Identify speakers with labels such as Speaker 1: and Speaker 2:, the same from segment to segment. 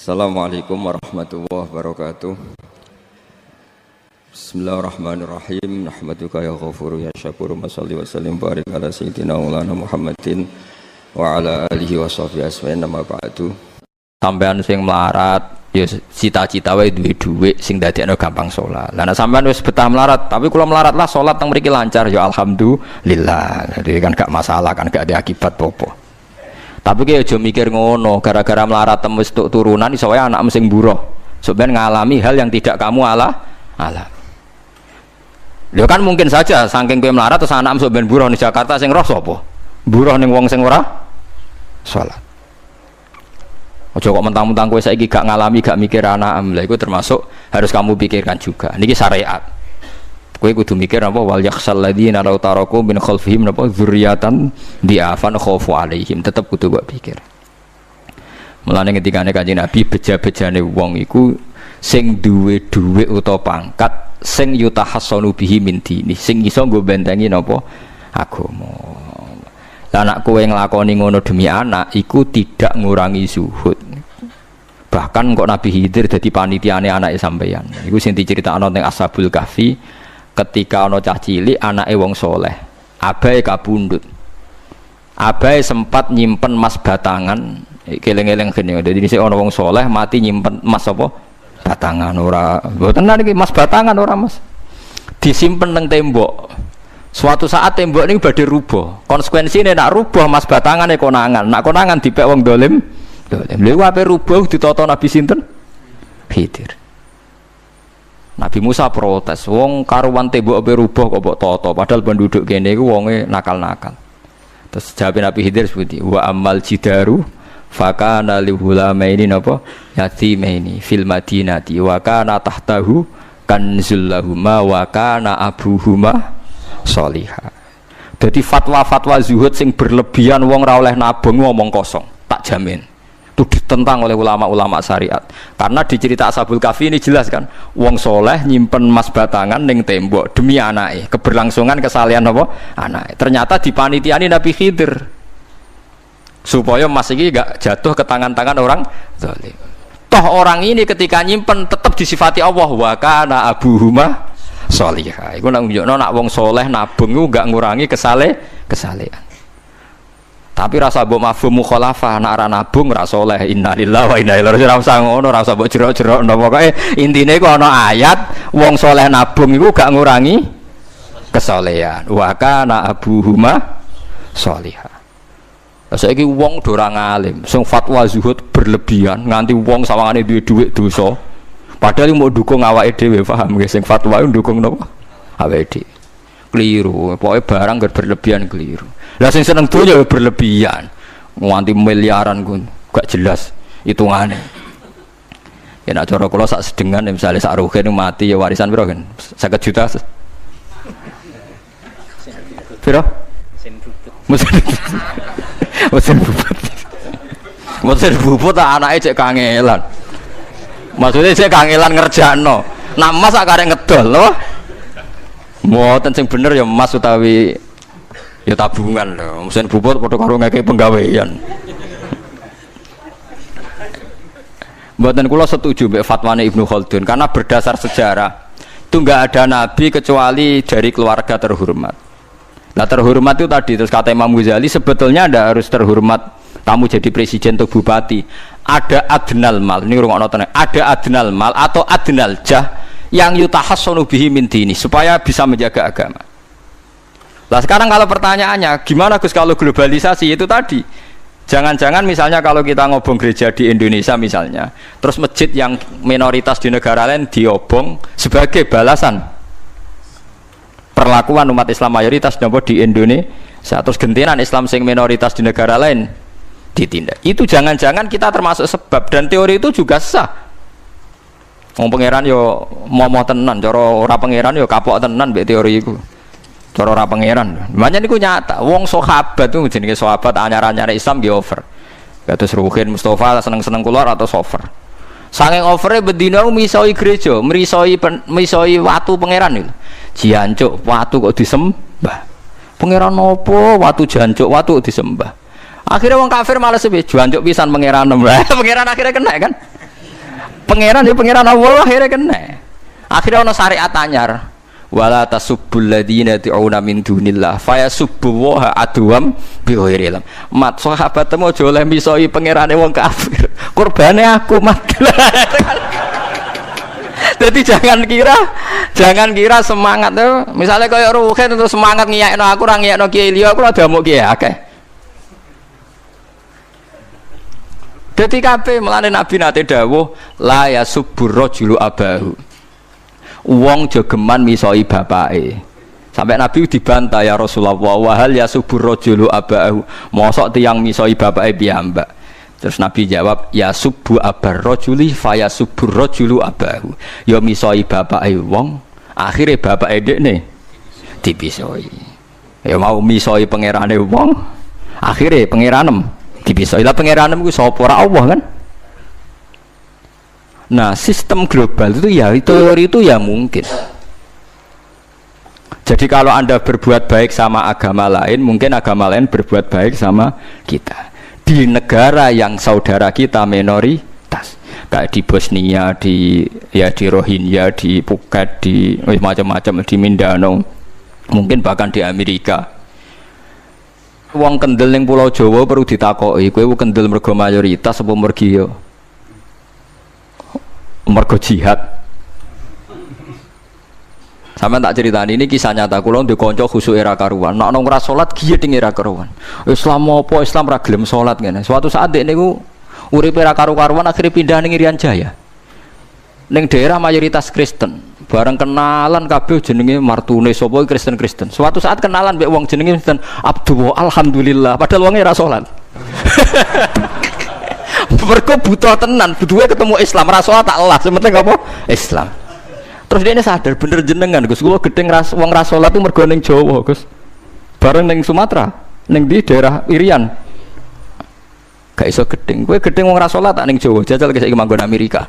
Speaker 1: Assalamualaikum warahmatullahi wabarakatuh. Bismillahirrahmanirrahim. Nahmaduka ya ghafuru ya syakuru. Mashalli wa sallim barik ala sayyidina maulana Muhammadin wa ala alihi wa sahbihi asma'in nama ba'du. Sampean sing melarat ya cita-cita wae duwe dhuwit sing dadekno gampang salat. Lah nek sampean wis betah melarat, tapi kula melarat lah salat teng mriki lancar ya alhamdulillah. Jadi kan gak masalah, kan gak ada akibat apa-apa. Tapi ki aja mikir ngono, gara-gara melarat temu tuk turunan iso wae anak sing buruh. Sampeyan ngalami hal yang tidak kamu alami. Lho kan mungkin saja saking kowe melarat terus anak sampeyan buruh di Jakarta sing roh sapa? Buruh ning wong sing ora salat. Aja kok mentang-mentang kowe saiki gak ngalami, gak mikir anak, lha iku termasuk harus kamu pikirkan juga. Niki syariat. Kowe kudu mikir apa wal yakhsal ladzina law taraku min khalfihim napa dzurriatan diafan khaufu alaihim, tetep kudu mbok pikir. Mulane ketikane Kanjeng Nabi beja-bejane wong iku sing duwe dhuwit utawa pangkat sing yutahassanu bihi min dini, sing iso nggo bentengi napa agama. Lah nek kowe nglakoni ngono demi anak iku tidak ngurangi zuhud. Bahkan kok Nabi Khidir dadi panitiane anake sampeyan. Iku sing diceritakno teng Ashabul Kahfi. Ketika ana cah cilik anake wong soleh, abahe kabundut. Abahe sempat nyimpen emas batangan, keleng-eleng kene. Dadi dhisik ana wong soleh mati nyimpen emas apa? Batangan ora. Mboten niki emas batangan ora, Mas. Disimpen teng tembok. Suatu saat tembok niku badhe rubuh. Konsekuensine nek rubuh emas batangane konangan. Nek konangan dipek wong dolim. Lha ape rubuh ditata Nabi sinten? Khidir. Nabi Musa protes, wong karuan tembok ape rubuh kok mbok tata, padahal penduduk kene iku wonge nakal-nakal. Terus jawab Nabi Khidir seperti wa amal jidaru fakana lihulamaini napa yatimaini fil madinati wa kana tahtahu kanzul lahuma wa kana abuhuma sholihah. Dadi fatwa-fatwa zuhud sing berlebihan wong ra oleh nabung ngomong kosong, tak jamin. Itu ditentang oleh ulama-ulama syariat. Karena di cerita Ashabul Kahfi ini jelas kan, wong soleh nyimpen emas batangan ning tembok demi anake, keberlangsungan kesalehan apa? Anake. Ternyata dipanitiani Nabi Khidir. Supaya emas iki gak jatuh ke tangan-tangan orang zalim. Toh orang ini ketika nyimpen tetap disifati Allah wa kana abuhuma sholihah. Iku nak nunjukno nak wong soleh nabung iku gak ngurangi kesalehan. Tapi rasa mbok mafhum mukhalafah nek ora nabung ora saleh. Innalillahi wa inna ilaihi raji'un. Ora usah ngono, ora usah mbok jerok-jerok. Pokoke intine iku ana ayat wong saleh nabung iku gak ngurangi kesalehan. Wa kana abuhuma sholihah. Saiki wong do ora ngalim, sing fatwa zuhud berlebihan nganti wong sawangane duwe dhuwit dosa. Padahal mau dukung awake dhewe, paham nggih? Sing fatwa iku dukung napa? Awake dhewe. Keliru, pokoknya barang berlebihan keliru. Lah sing seneng donya berlebihan. Nganti miliaran ku gak jelas hitungane. Ya nek cara kula sak sedengan misale sak rugen mati ya warisan piro kan? 50 juta. Piro? Mesin bubut. Mesin bubut anake cek kangelan. Maksudnya cek kangelan ngerjakno. Nah Mas sak karek ngedol lho. Mboten sing bener ya emas utawi ya tabungan lho. Mesin bubut padha karo ngeke penggawean. Mboten kula setuju mbek fatwane Ibnu Khaldun karena berdasar sejarah itu enggak ada nabi kecuali dari keluarga terhormat. Nah terhormat itu tadi terus kata Imam Ghazali sebetulnya ndak harus terhormat kamu jadi presiden atau bupati. Ada adnal mal, ini rungokno tenan. Ada adnal mal atau adnal jah yang yutahassanu bihi min dini supaya bisa menjaga agama. Lah sekarang kalau pertanyaannya gimana Gus kalau globalisasi itu tadi jangan-jangan misalnya kalau kita ngobong gereja di Indonesia misalnya terus masjid yang minoritas di negara lain diobong sebagai balasan perlakuan umat Islam mayoritas di Indonesia terus gentenan Islam sing minoritas di negara lain ditindak. Itu jangan-jangan kita termasuk sebab dan teori itu juga sah. Wong pangeran yo momo tenan, cara ora pangeran yo kapok tenan mbek teori iku. Cara ora pangeran. Makanya niku nyata, wong sahabat itu jenenge sahabat anyar-anyar Islam nggih over. Kados Ruhin Mustafa seneng-seneng kula atau over. Saking overe bedina misoi gereja, misoi watu pangeran niku. Jancuk watu kok disembah. Pangeran opo watu jancuk watu disembah. Akhirnya wong kafir malah sepi jancuk pisan pangeran. Pangeran akhirnya kena kan. Pangeran ya pangeran Allah akhirnya kena. Akhirnya ono syariat anyar. Wala tasubbul ladina tu'una min dunillah fayasubbu wa adwam bi ghairi ilm. Mat sahabat temu aja oleh misoi pangerane wong kafir. Kurbane aku mat. Jadi jangan kira semangat tuh. Misalnya kaya Ruhin itu semangat ngiyakno aku ora ngiyakno kiai liya aku ora damuk kiai akeh. Dadi kabeh melane Nabi nate dawuh la yasubbur rajulu abahu. Wong jogeman misoi bapake. Sampai Nabi dibantah ya Rasulullah wa hal yasubur rajulu abahu. Mosok tiyang misoi bapake piyambak. Terus Nabi jawab ya subu abar rajuli fa yasubur rajulu abahu. Ya misoi bapake wong, akhire bapake dekne dipisoi. Ya mau misoi pangerane wong, akhire pangeranem dipisoi. Lah pangeranem ku sapa ora Allah kan? Nah, sistem global itu ya teori itu ya mungkin. Jadi kalau Anda berbuat baik sama agama lain, mungkin agama lain berbuat baik sama kita. Di negara yang saudara kita minoritas, kayak di Bosnia, di Rohingya, di Phuket, di macam-macam, di Mindanao, mungkin bahkan di Amerika. Wong kendel ning Pulau Jawa perlu ditakoki, kowe kendel mergo mayoritas apa mergo yo? Mergo jihad. Sampe tak ceritani ini kisah nyata kula ndek kanca khusuk era karuan. Nek nang ora salat giyeding era karuan. Islam apa Islam ra gelem salat ngene. Suatu saat dek niku uripe era karu-karuan akhire pindah ning Irian Jaya. Ning daerah mayoritas Kristen. Bareng kenalan kabeh jenenge martune sapa Kristen-Kristen. Suatu saat kenalan mbek wong jenenge Kristen Abdullah alhamdulillah padahal wonge ra salat. Mergo butuh tenan, butuhe ketemu Islam, ra salat tak Allah, sementing apa? Islam. Terus dia ini sadar bener jenengan Gus, kula gedeng wong ra salat itu mergo ning Jawa, Gus. Bareng ning Sumatera, ning di daerah Irian. Gak iso gedeng. Kowe gedeng wong ra salat tak ning Jawa, jajal ke saiki manggon Amerika.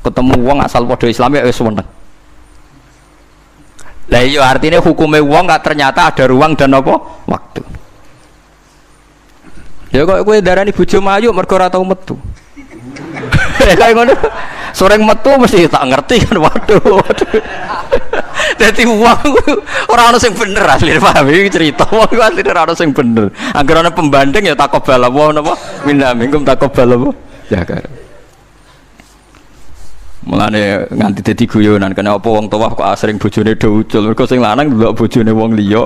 Speaker 1: Ketemu wong asal padha Islam ya wis seneng. Lah iya artinya hukume wong gak ternyata ada ruang dan apa? Waktu. Ya kok kowe darani bojo mayu mergo ora tau metu. Kayak ngono. Soreng metu mesti tak ngerti kan waduh. Dadi wong ora ono sing bener asline paham iki cerita wong asline ora ono sing bener. Angger ana pembanding ya takobal apa napa? Minna minkum takobal apa? Ya kan. Mulane nganti dadi guyonan kena apa wong tuwa kok asring bojone do ucul mergo sing lanang ndelok bojone wong liya.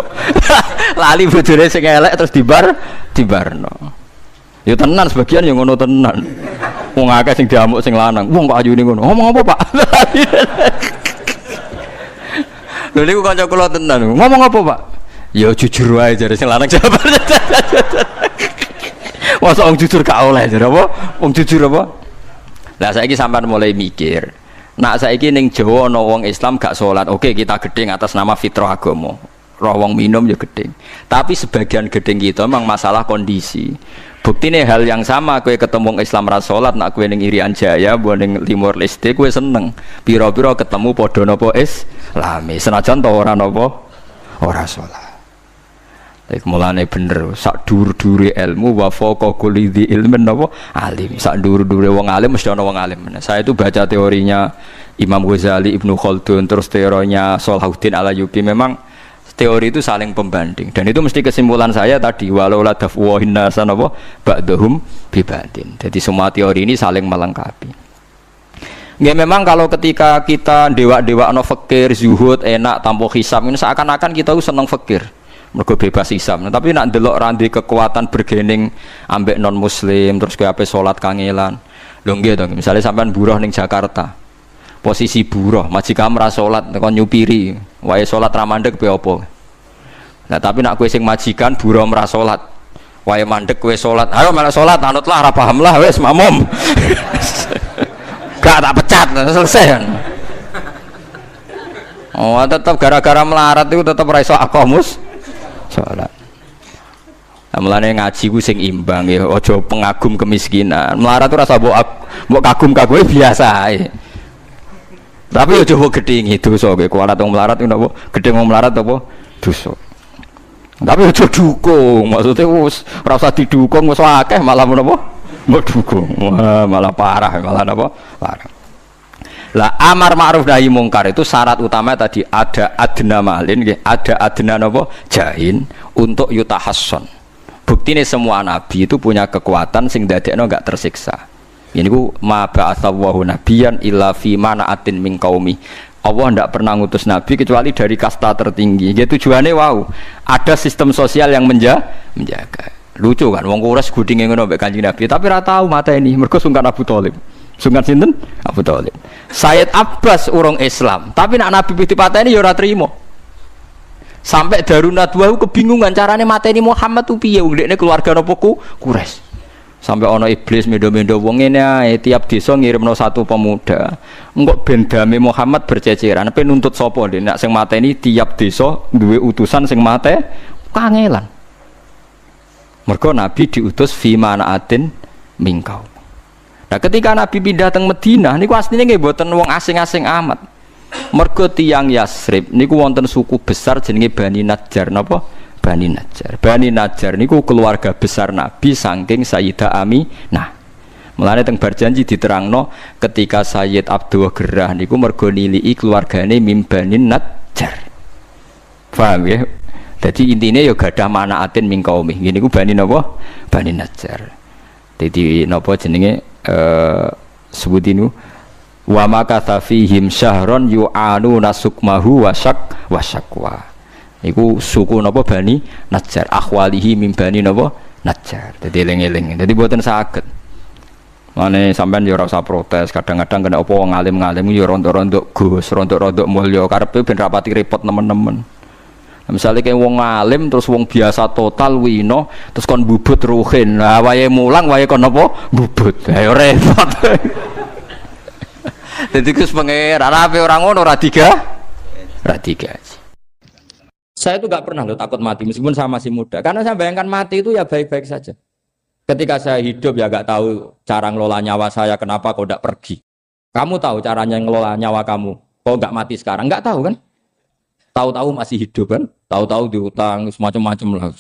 Speaker 1: Lali bojone sing elek terus dibarno. Ya tenan sebagian yang ngono tenan. Wong akeh sing diamuk sing lanang. Wong kok ayune ngono. Ngomong apa, Pak? Lha niku kanca kula tenan. Ngomong apa, Pak? Ya jujur wae jare sing lanang jawab. Masa wong jujur gak oleh jare apa? Wong jujur apa? Lah saiki sampean mulai mikir. Nak saiki ning Jawa ana wong Islam gak salat. Oke, kita gedeng atas nama fitrah agama. Roh wong minum ya gedeng. Tapi sebagian gedeng kita memang masalah kondisi. Buktine hal yang sama kowe ketemu Islam ra salat nak kowe ning Irian Jaya mbok ning Timor Leste kowe seneng. Pira-pira ketemu padha napa Islami. Senajan to ora napa ora salat. Lek mulane bener sak dhuwur-dhuwure ilmu wa faqa kulli dzi ilmin napa alim. Sak dhuwur-dhuwure wong alim mesti ana wong alim. Saya itu baca teorinya Imam Ghazali, Ibnu Khaldun, terus teorinya Salahuddin Al-Ayyubi memang teori itu saling pembanding dan itu mesti kesimpulan saya tadi walau la dafwa hinnasan apa ba'dhum bibatin. Jadi semua teori ini saling melengkapi. Nggih memang kalau ketika kita dewa-dewa no fakir, zuhud, enak, tanpa hisab ini seakan-akan kita seneng fakir. Mergo bebas hisab. Nah, tapi nak ndelok randi kekuatan bergening ambek non muslim terus kowe ape salat kangelan. Lho nggih to, misale sampean buruh ning Jakarta. Posisi buruh, majikan ra salat kon nyupiri, wae salat ra mandeg piye apa. Nah, tapi nak kowe sing majikan buruh ora salat, wae mandeg kowe salat. Ayo malah salat, anutlah ra paham lah wis makmum. Gak tak pecat, selesai kan. Oh, tetap gara-gara melarat itu tetap ra iso aqamus salat. Nah, mulane ngaji ku sing imbang ya, aja pengagum kemiskinan. Melarat ora usah mbok kagum-kagume biasa ae. Tapi yo coba gedhingi dosa kowe kualat wong melarat ku napa? Gedhing wong melarat apa? Dosa. Tapi aja dukung, maksudnya wis ora usah didukung wis akeh malah menapa? Mbok dukung. Wah, malah parah, malah napa? Parah. Lah amar ma'ruf nahi mungkar itu syarat utama tadi ada adna malin, ada adna napa jahin untuk yutahasson. Buktine semua nabi itu punya kekuatan sing dadekno enggak tersiksa. Ini ku ma ba'atsallahu nabiyyan illa fi mana'atin min qaumi. Allah tidak pernah ngutus nabi kecuali dari kasta tertinggi. Ya tujuannya wow, ada sistem sosial yang menjaga. Lucu kan, wong Quraisy gudinge ngono mbek Kanjeng Nabi, tapi ora tau mateni mergo sungkan Abu Thalib. Sungkan sinten? Abu Thalib. Sayyid Abbas urung Islam, tapi nak Nabi dipateni ya ora trimo. Sampai Darun Nadwa kebingungan carane mateni Muhammad tu piye wong dekne keluarga napa Quraisy. Sampai ana iblis mendo-mendo wong ngene ae tiap desa ngirimno satu pemuda. Engko ben dame Muhammad berceceran, pe nuntut sapa ndek nek sing mateni tiap desa duwe utusan sing mate kangelan. Mergo Nabi diutus fi manaatin mingkau. Nah ketika Nabi pindah teng Madinah niku asline nggih mboten wong asing-asing amat. Mergo tiyang Yasrib niku wonten suku besar jenenge Bani Najjar napa? Bani Najjar. Bani Najjar niku keluarga besar Nabi saking Sayyidah Aminah. Mulane teng Barjanji diterangno ketika Sayyid Abdul Gerah niku mergo niliki keluargane mim Bani Najjar. Paham ya? Jadi intinya ya gadah manaatin min qaumi. Ngene iku Bani napa? Bani Najjar. Dadi napa jenenge sebutinu wa makatha fihim syahron yu'anu nasukmahu wasyaqwa. Iku suku napa Bani Najjar, akhwalihi min Bani napa Najjar. Dadi eling-eling. Dadi mboten saged. Mane sampean ya ora usah protes, kadang-kadang kena apa wong alim-alim ya rontok-rontok Gus, rontok-rontok mulya karepe ben rapati repot nemen-nemen. Misalnya kayak wong alim terus wong biasa total wino terus kon bubut ruhin, nah wae mulang wae kon apa bubut, ayo repot. Jadi kus pengeran apa orang ngono ora tiga. Saya itu nggak pernah loh takut mati meskipun saya masih muda, karena saya bayangkan mati itu ya baik-baik saja. Ketika saya hidup ya nggak tahu cara ngelola nyawa saya, kenapa kok tidak pergi? Kamu tahu caranya ngelola nyawa kamu, kok nggak mati sekarang? Nggak tahu kan? Tahu-tahu masih hidup kan? Tahu-tahu diutang semacam-macam lah.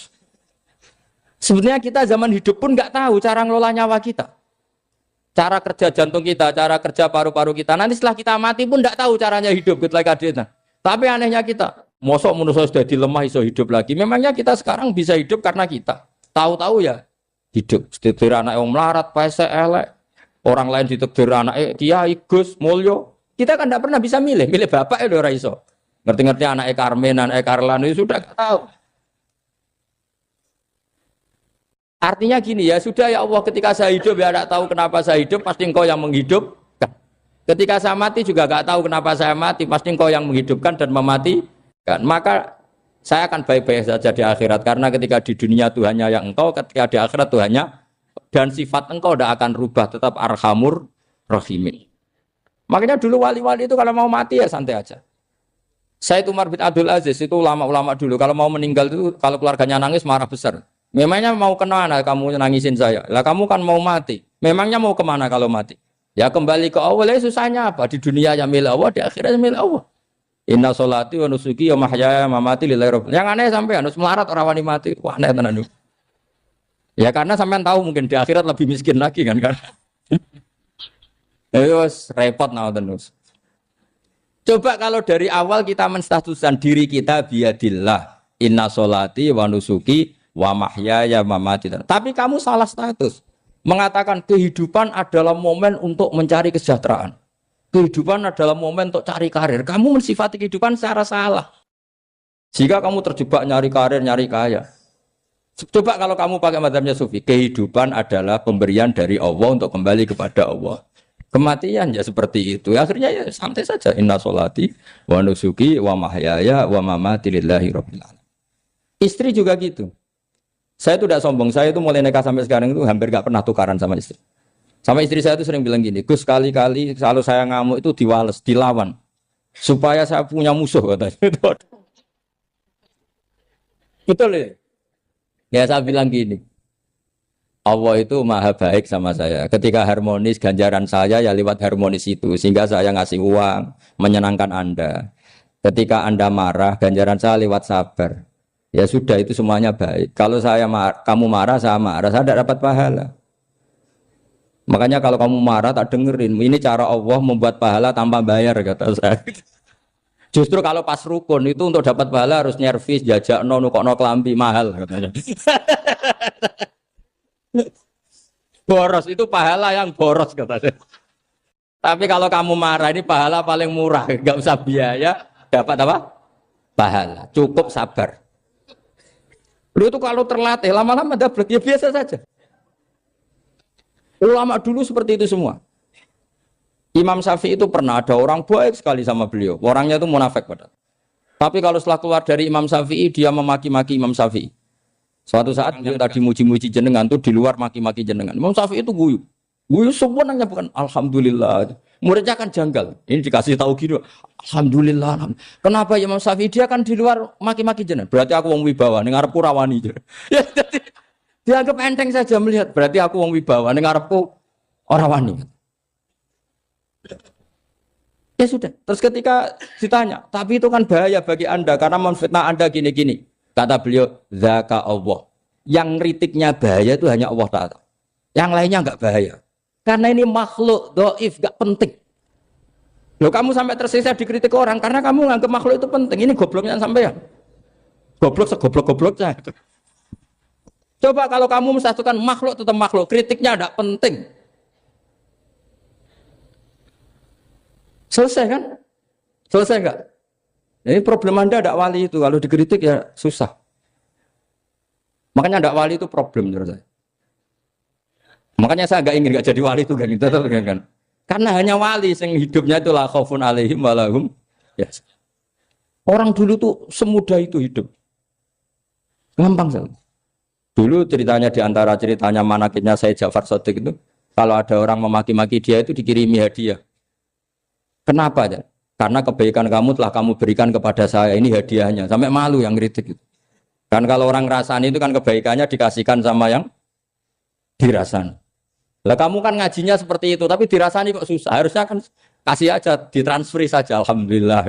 Speaker 1: Sebenarnya kita zaman hidup pun nggak tahu cara ngelola nyawa kita, cara kerja jantung kita, cara kerja paru-paru kita. Nanti setelah kita mati pun nggak tahu caranya hidup gitu lagi. Tapi anehnya kita, mosok manusia sudah dilemah iso hidup lagi. Memangnya kita sekarang bisa hidup karena kita tahu-tahu ya hidup. Ditekdir anak yang melarat, paese elek, orang lain ditekdir anak Kiai Gus Mulyo. Kita kan nggak pernah bisa milih bapak ya ora iso. Ngerti-ngerti anak Karmen, anak Karlan itu sudah tahu. Artinya gini ya, sudah ya Allah ketika saya hidup ya tidak tahu kenapa saya hidup, pasti engkau yang menghidupkan. Ketika saya mati juga tidak tahu kenapa saya mati, pasti engkau yang menghidupkan dan mematikan. Maka saya akan baik-baik saja di akhirat, karena ketika di dunia Tuhannya yang engkau, ketika di akhirat Tuhannya, dan sifat engkau tidak akan rubah, tetap arhamur rahimin. Makanya dulu wali-wali itu kalau mau mati ya santai aja. Sayyid Umar bin Abdul Aziz itu ulama-ulama dulu kalau mau meninggal itu kalau keluarganya nangis marah besar. Memangnya mau kemana kamu nangisin saya? Lah kamu kan mau mati. Memangnya mau kemana kalau mati? Ya kembali ke Allah. Susahnya apa? Di dunia ya milik Allah, di akhirat milik Allah. Inna sholati wa nusuki wa mahyaya wa mamati lillahi rabbil. Yang aneh sampai harus melarat orang wani mati. Wah aneh tenan. Ya karena sampean tahu mungkin di akhirat lebih miskin lagi kan. Terus repot nah terus. Coba kalau dari awal kita menstatuskan diri kita biadillah, inna sholati wa nusuki wa mahyaya wa mamati. Tapi kamu salah status. Mengatakan kehidupan adalah momen untuk mencari kesejahteraan. Kehidupan adalah momen untuk cari karir. Kamu mensifati kehidupan secara salah. Jika kamu terjebak nyari karir, nyari kaya. Coba kalau kamu pakai mazhabnya Sufi, kehidupan adalah pemberian dari Allah untuk kembali kepada Allah. Kematian ya seperti itu. Akhirnya ya santai saja. Inna sholati wa nusuki wa mahyaya wa mamati lillahi rabbil alamin. Istri juga gitu. Saya itu tidak sombong. Saya itu mulai nikah sampai sekarang itu hampir gak pernah tukaran sama istri. Sama istri saya itu sering bilang gini, Gus kali-kali kalau saya ngamuk itu diwales, dilawan. Supaya saya punya musuh katanya. Betul ya? Ya saya bilang gini. Allah itu maha baik sama saya. Ketika harmonis, ganjaran saya ya lewat harmonis itu. Sehingga saya ngasih uang, menyenangkan Anda. Ketika Anda marah, ganjaran saya lewat sabar. Ya sudah, itu semuanya baik. Kalau kamu marah, saya tidak dapat pahala. Makanya kalau kamu marah tak dengerin. Ini cara Allah membuat pahala tanpa bayar kata saya. Justru kalau pas rukun itu untuk dapat pahala harus nyervis, jajak nukokno kelambi mahal katanya. Boros itu pahala yang boros katanya. Tapi kalau kamu marah ini pahala paling murah, nggak usah biaya, dapat apa? Pahala. Cukup sabar. Lu itu kalau terlatih lama-lama dapat ya biasa saja. Ulama dulu seperti itu semua. Imam Syafi'i itu pernah ada orang baik sekali sama beliau. Orangnya itu munafik padahal. Tapi kalau setelah keluar dari Imam Syafi'i, dia memaki-maki Imam Syafi'i. Suatu saat beliau tadi muji-muji jenengan tuh di luar maki-maki jenengan. Imam Syafi'i itu guyu. Guyu sebenarnya bukan alhamdulillah. Muridnya kan janggal. Ini dikasih tahu gitu. Alhamdulillah. Kenapa Imam Syafi'i dia kan di luar maki-maki jenengan? Berarti aku wong wibawa, ning ngarepku rawani. Ya jadi dianggap enteng saja melihat. Berarti aku wong wibawa, ning ngarepku ora wani. Ya sudah. Terus ketika ditanya, tapi itu kan bahaya bagi Anda karena memfitnah Anda gini-gini. Kata beliau, zaka Allah. Yang kritiknya bahaya itu hanya Allah Ta'ala. Yang lainnya enggak bahaya. Karena ini makhluk, doif, enggak penting. Loh kamu sampai tersisa dikritik orang karena kamu nganggap makhluk itu penting. Ini gobloknya sampean. Goblok segoblok-gobloknya. Coba kalau kamu mensatukan makhluk tetap makhluk, kritiknya enggak penting. Selesai kan? Selesai enggak? Ini problem Anda ada wali itu. Kalau dikritik ya susah. Makanya ada wali itu problem menurut saya. Makanya saya enggak ingin enggak jadi wali itu kan. Karena hanya wali yang hidupnya itu la khaufun alaihim walahum. Ya. Orang dulu tuh semudah itu hidup. Gampang sekali. Dulu ceritanya di antara ceritanya manakibnya saya Ja'far Shadiq itu, kalau ada orang memaki-maki dia itu dikirimi hadiah. Kenapa ya? Karena kebaikan kamu telah kamu berikan kepada saya, ini hadiahnya. Sampai malu yang kritik itu. Kan kalau orang ngerasani itu kan kebaikannya dikasihkan sama yang dirasani. Lah kamu kan ngajinya seperti itu, tapi dirasani kok susah. Harusnya kan kasih aja, ditransferi saja. Alhamdulillah.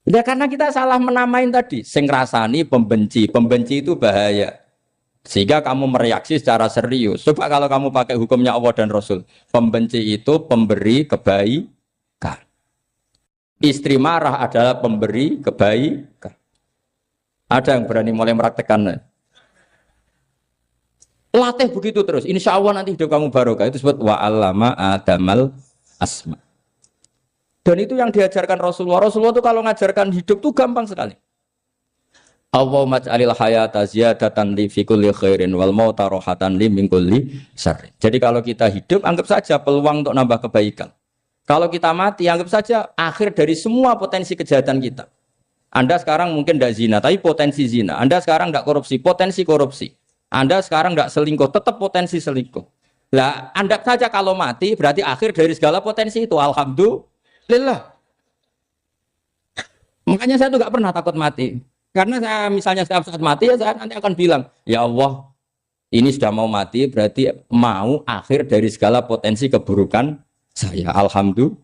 Speaker 1: Ya karena kita salah menamain tadi. Sing rasani pembenci. Pembenci itu bahaya. Sehingga kamu mereaksi secara serius. Coba kalau kamu pakai hukumnya Allah dan Rasul. Pembenci itu pemberi kebaikan. Istri marah adalah pemberi kebaikan. Ada yang berani mulai meraktekannya. Latih begitu terus. Insya Allah nanti hidup kamu barokah. Itu sebut wa'allama adamal asma. Dan itu yang diajarkan Rasulullah. Rasulullah itu kalau ngajarkan hidup itu gampang sekali. Allahumma ja'alil hayata ziyadatan li fi kulli khairin wal mauta rohatan li min kulli syarrin. Jadi kalau kita hidup, anggap saja peluang untuk nambah kebaikan. Kalau kita mati, anggap saja akhir dari semua potensi kejahatan kita. Anda sekarang mungkin tidak zina, tapi potensi zina. Anda sekarang tidak korupsi, potensi korupsi. Anda sekarang tidak selingkuh, tetap potensi selingkuh. Lah, anggap saja kalau mati, berarti akhir dari segala potensi itu. Alhamdulillah. Makanya saya tuh nggak pernah takut mati. Karena saya misalnya setiap saat mati, ya saya nanti akan bilang, ya Allah, ini sudah mau mati, berarti mau akhir dari segala potensi keburukan saya. Alhamdulillah.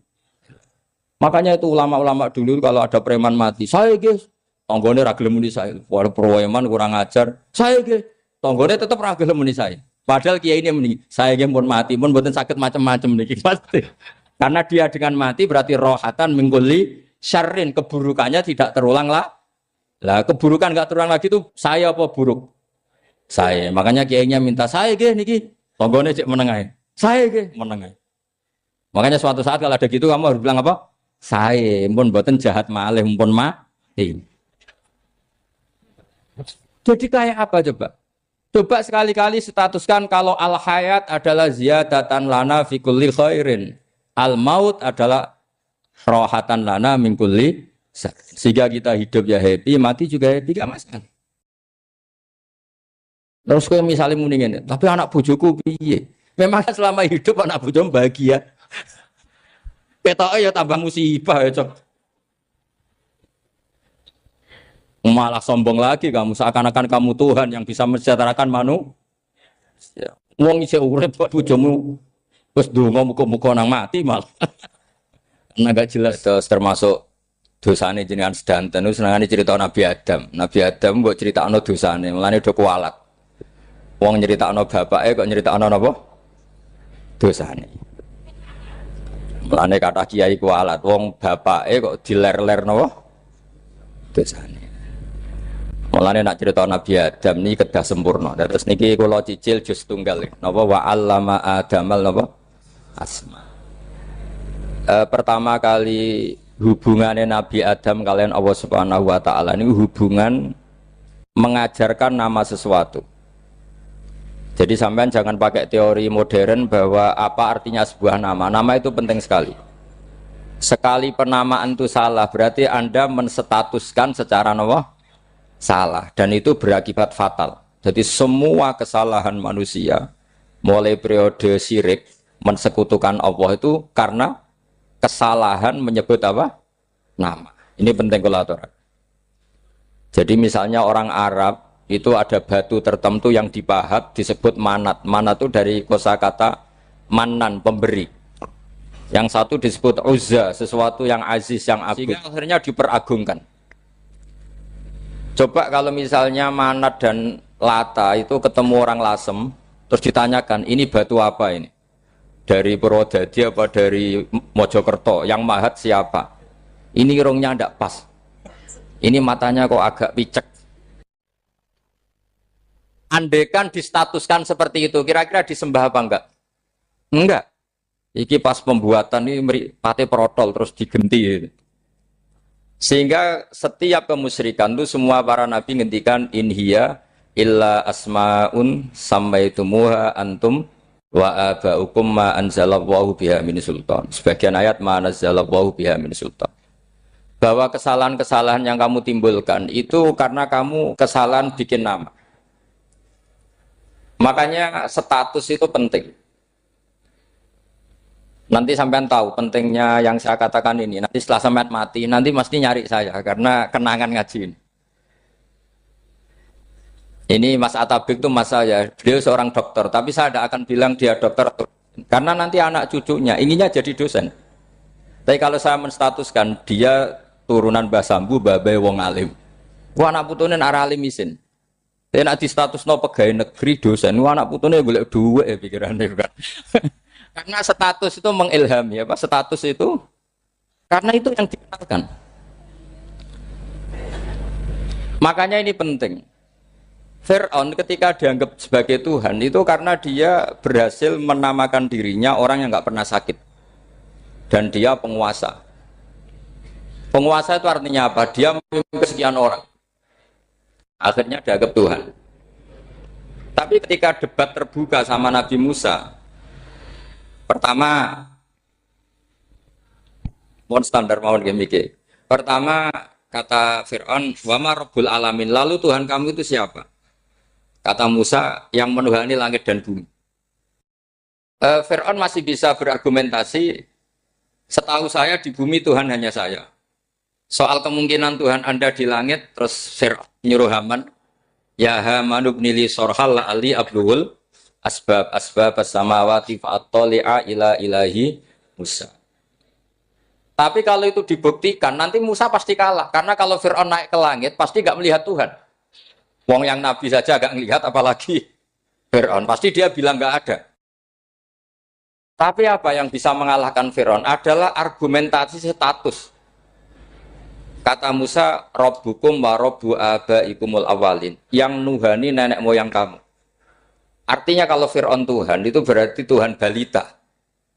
Speaker 1: Makanya itu ulama-ulama dulu kalau ada preman mati, saya guys, tonggone ragil muni saya, walau preman kurang ajar, saya guys, tonggone tetap ragil muni saya. Padahal kiai ini muni, saya guys pun mati, pun buatan sakit macam-macam nih, pasti. Karena dia dengan mati berarti rohatan mengkuli syarrin, keburukannya tidak terulang lah. Lah keburukan enggak terulang lagi itu saya apa buruk? Saya. Makanya kiainya minta saya ge niki. Tonggone cek menengah. Saya ge menengah. Makanya suatu saat kalau ada gitu kamu harus bilang apa? Saya pun mboten jahat malih pun mati. Jadi kayak apa coba? Coba sekali-kali statuskan kalau al hayat adalah ziyadatan lana fi kulli khairin. Al maut adalah rohatan lana min kulli. Sehingga kita hidup ya happy, mati juga happy, gak masalah. Terus kalau misalnya mendingin, tapi anak bojoku piye? Memang selama hidup anak bojomu bahagia. Petoke ya tambah musibah ya, Cok. Malah sombong lagi kamu, seakan-akan kamu Tuhan yang bisa mensejahterakan manusia. Wong isih urip kok bojomu wis ndonga muga-muga nang mati malah. Nah gak jelas termasuk dosane jenengan sedanten itu senengane cerita Nabi Adam. Nabi Adam mbok critakno dosane, mulane do kualat. Wong nyeritakno bapake kok nyeritakno napa? Dosane. Mulane kata kiai kualat, wong bapake kok diler-ler napa? Dosane. Mulane nak cerita Nabi Adam niki kedah sempurna. Terus niki kula cicil juz tunggal napa wa 'allama Adamal napa? Asma. Pertama kali hubungannya Nabi Adam kalian Allah Subhanahu wa taala ini hubungan mengajarkan nama sesuatu. Jadi sampean jangan pakai teori modern bahwa apa artinya sebuah nama. Nama itu penting sekali. Sekali penamaan itu salah, berarti Anda menstatuskan secara nama salah dan itu berakibat fatal. Jadi semua kesalahan manusia mulai periode syirik mensekutukan Allah itu karena kesalahan menyebut apa? Nama. Ini penting kalau aturan. Jadi misalnya orang Arab itu ada batu tertentu yang dipahat disebut manat. Manat itu dari kosakata manan, pemberi. Yang satu disebut uzza, sesuatu yang aziz, yang agung. Sehingga akhirnya diperagungkan. Coba kalau misalnya manat dan lata itu ketemu orang Lasem, terus ditanyakan, ini batu apa ini? Dari Purwodadi apa dari Mojokerto? Yang mahat siapa? Ini irungnya tidak pas. Ini matanya kok agak picek. Andekan distatuskan seperti itu, kira-kira disembah apa enggak? Enggak. Iki pas pembuatan ini pate protol terus digenti. Sehingga setiap kemusyrikan itu semua para nabi ngendikan inhiya illa asmaun sammaitumuha antum wa abaukum ma anzalallahu biha min sultan. Sebagian ayat ma anzalallahu biha min sultan. Bahwa kesalahan-kesalahan yang kamu timbulkan itu karena kamu kesalahan bikin nama. Makanya status itu penting. Nanti sampean tahu pentingnya yang saya katakan ini. Nanti setelah sampean mati, nanti mesti nyari saya karena kenangan ngaji ini. Ini Mas Atabik itu mas saya, beliau seorang dokter, tapi saya tidak akan bilang dia dokter karena nanti anak cucunya inginnya jadi dosen. Tapi kalau saya menstatuskan dia turunan Mbah Sambu, babai wong alim. Wah anak putune arah alim isin. Tapi nak di status no pegawai negeri dosen, wah anak putune golek duit ya pikirannya kan. Karena status itu mengilhami, apa status itu? Karena itu yang dikenalkan. Makanya ini penting. Fir'aun ketika dianggap sebagai Tuhan itu karena dia berhasil menamakan dirinya orang yang nggak pernah sakit dan dia penguasa. Penguasa itu artinya apa? Dia memimpin sekian orang. Akhirnya dianggap Tuhan. Tapi ketika debat terbuka sama Nabi Musa, pertama, mohon standar mohon gemike. Pertama kata Fir'aun, wama Rabbul Alamin. Lalu Tuhan kamu itu siapa? Kata Musa, yang menuhani langit dan bumi. Fir'aun masih bisa berargumentasi. Setahu saya di bumi Tuhan hanya saya. Soal kemungkinan Tuhan Anda di langit, terus Fir'aun nyuruh Haman, ya Haman ibnili sorhal ali abluhul asbab as-samawati fa'attali'a ila ilahi Musa. Tapi kalau itu dibuktikan, nanti Musa pasti kalah. Karena kalau Fir'aun naik ke langit, pasti nggak melihat Tuhan. Wong yang Nabi saja nggak melihat, apalagi Fir'aun. Pasti dia bilang nggak ada. Tapi apa yang bisa mengalahkan Fir'aun adalah argumentasi status. Kata Musa, Rabbukum wa Rabbu abaikumul awalin. Yang nuhani nenek moyang kamu. Artinya kalau Fir'aun Tuhan, itu berarti Tuhan balita.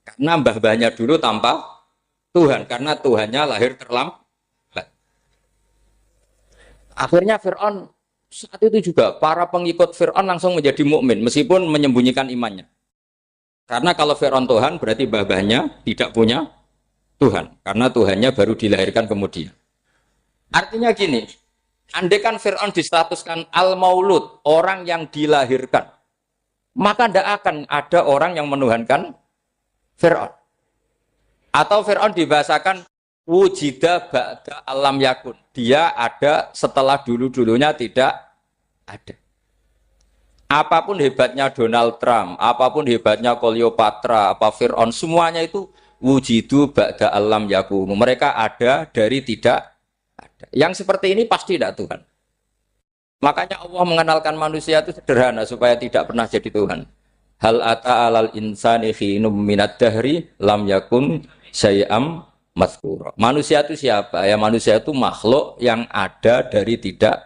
Speaker 1: Karena mbah-mbahnya dulu tanpa Tuhan. Karena Tuhannya lahir terlambat. Akhirnya Fir'aun, saat itu juga para pengikut Fir'aun langsung menjadi mukmin meskipun menyembunyikan imannya. Karena kalau Fir'aun Tuhan, berarti mbah-mbahnya tidak punya Tuhan. Karena Tuhannya baru dilahirkan kemudian. Artinya gini, andaikan Fir'aun distatuskan al-maulud, orang yang dilahirkan, maka tidak akan ada orang yang menuhankan Fir'aun. Atau Fir'aun dibahasakan wujida ba'da alam yakun. Dia ada setelah dulu-dulunya tidak ada. Apapun hebatnya Donald Trump, apapun hebatnya Cleopatra, apa Fir'aun, semuanya itu wujidu ba'da alam yakun. Mereka ada dari tidak ada. Yang seperti ini pasti tidak Tuhan. Makanya Allah mengenalkan manusia itu sederhana supaya tidak pernah jadi Tuhan. Hal ata alal insani khinum minad dahri lam yakun syai'am mazkura. Manusia itu siapa? Ya manusia itu makhluk yang ada dari tidak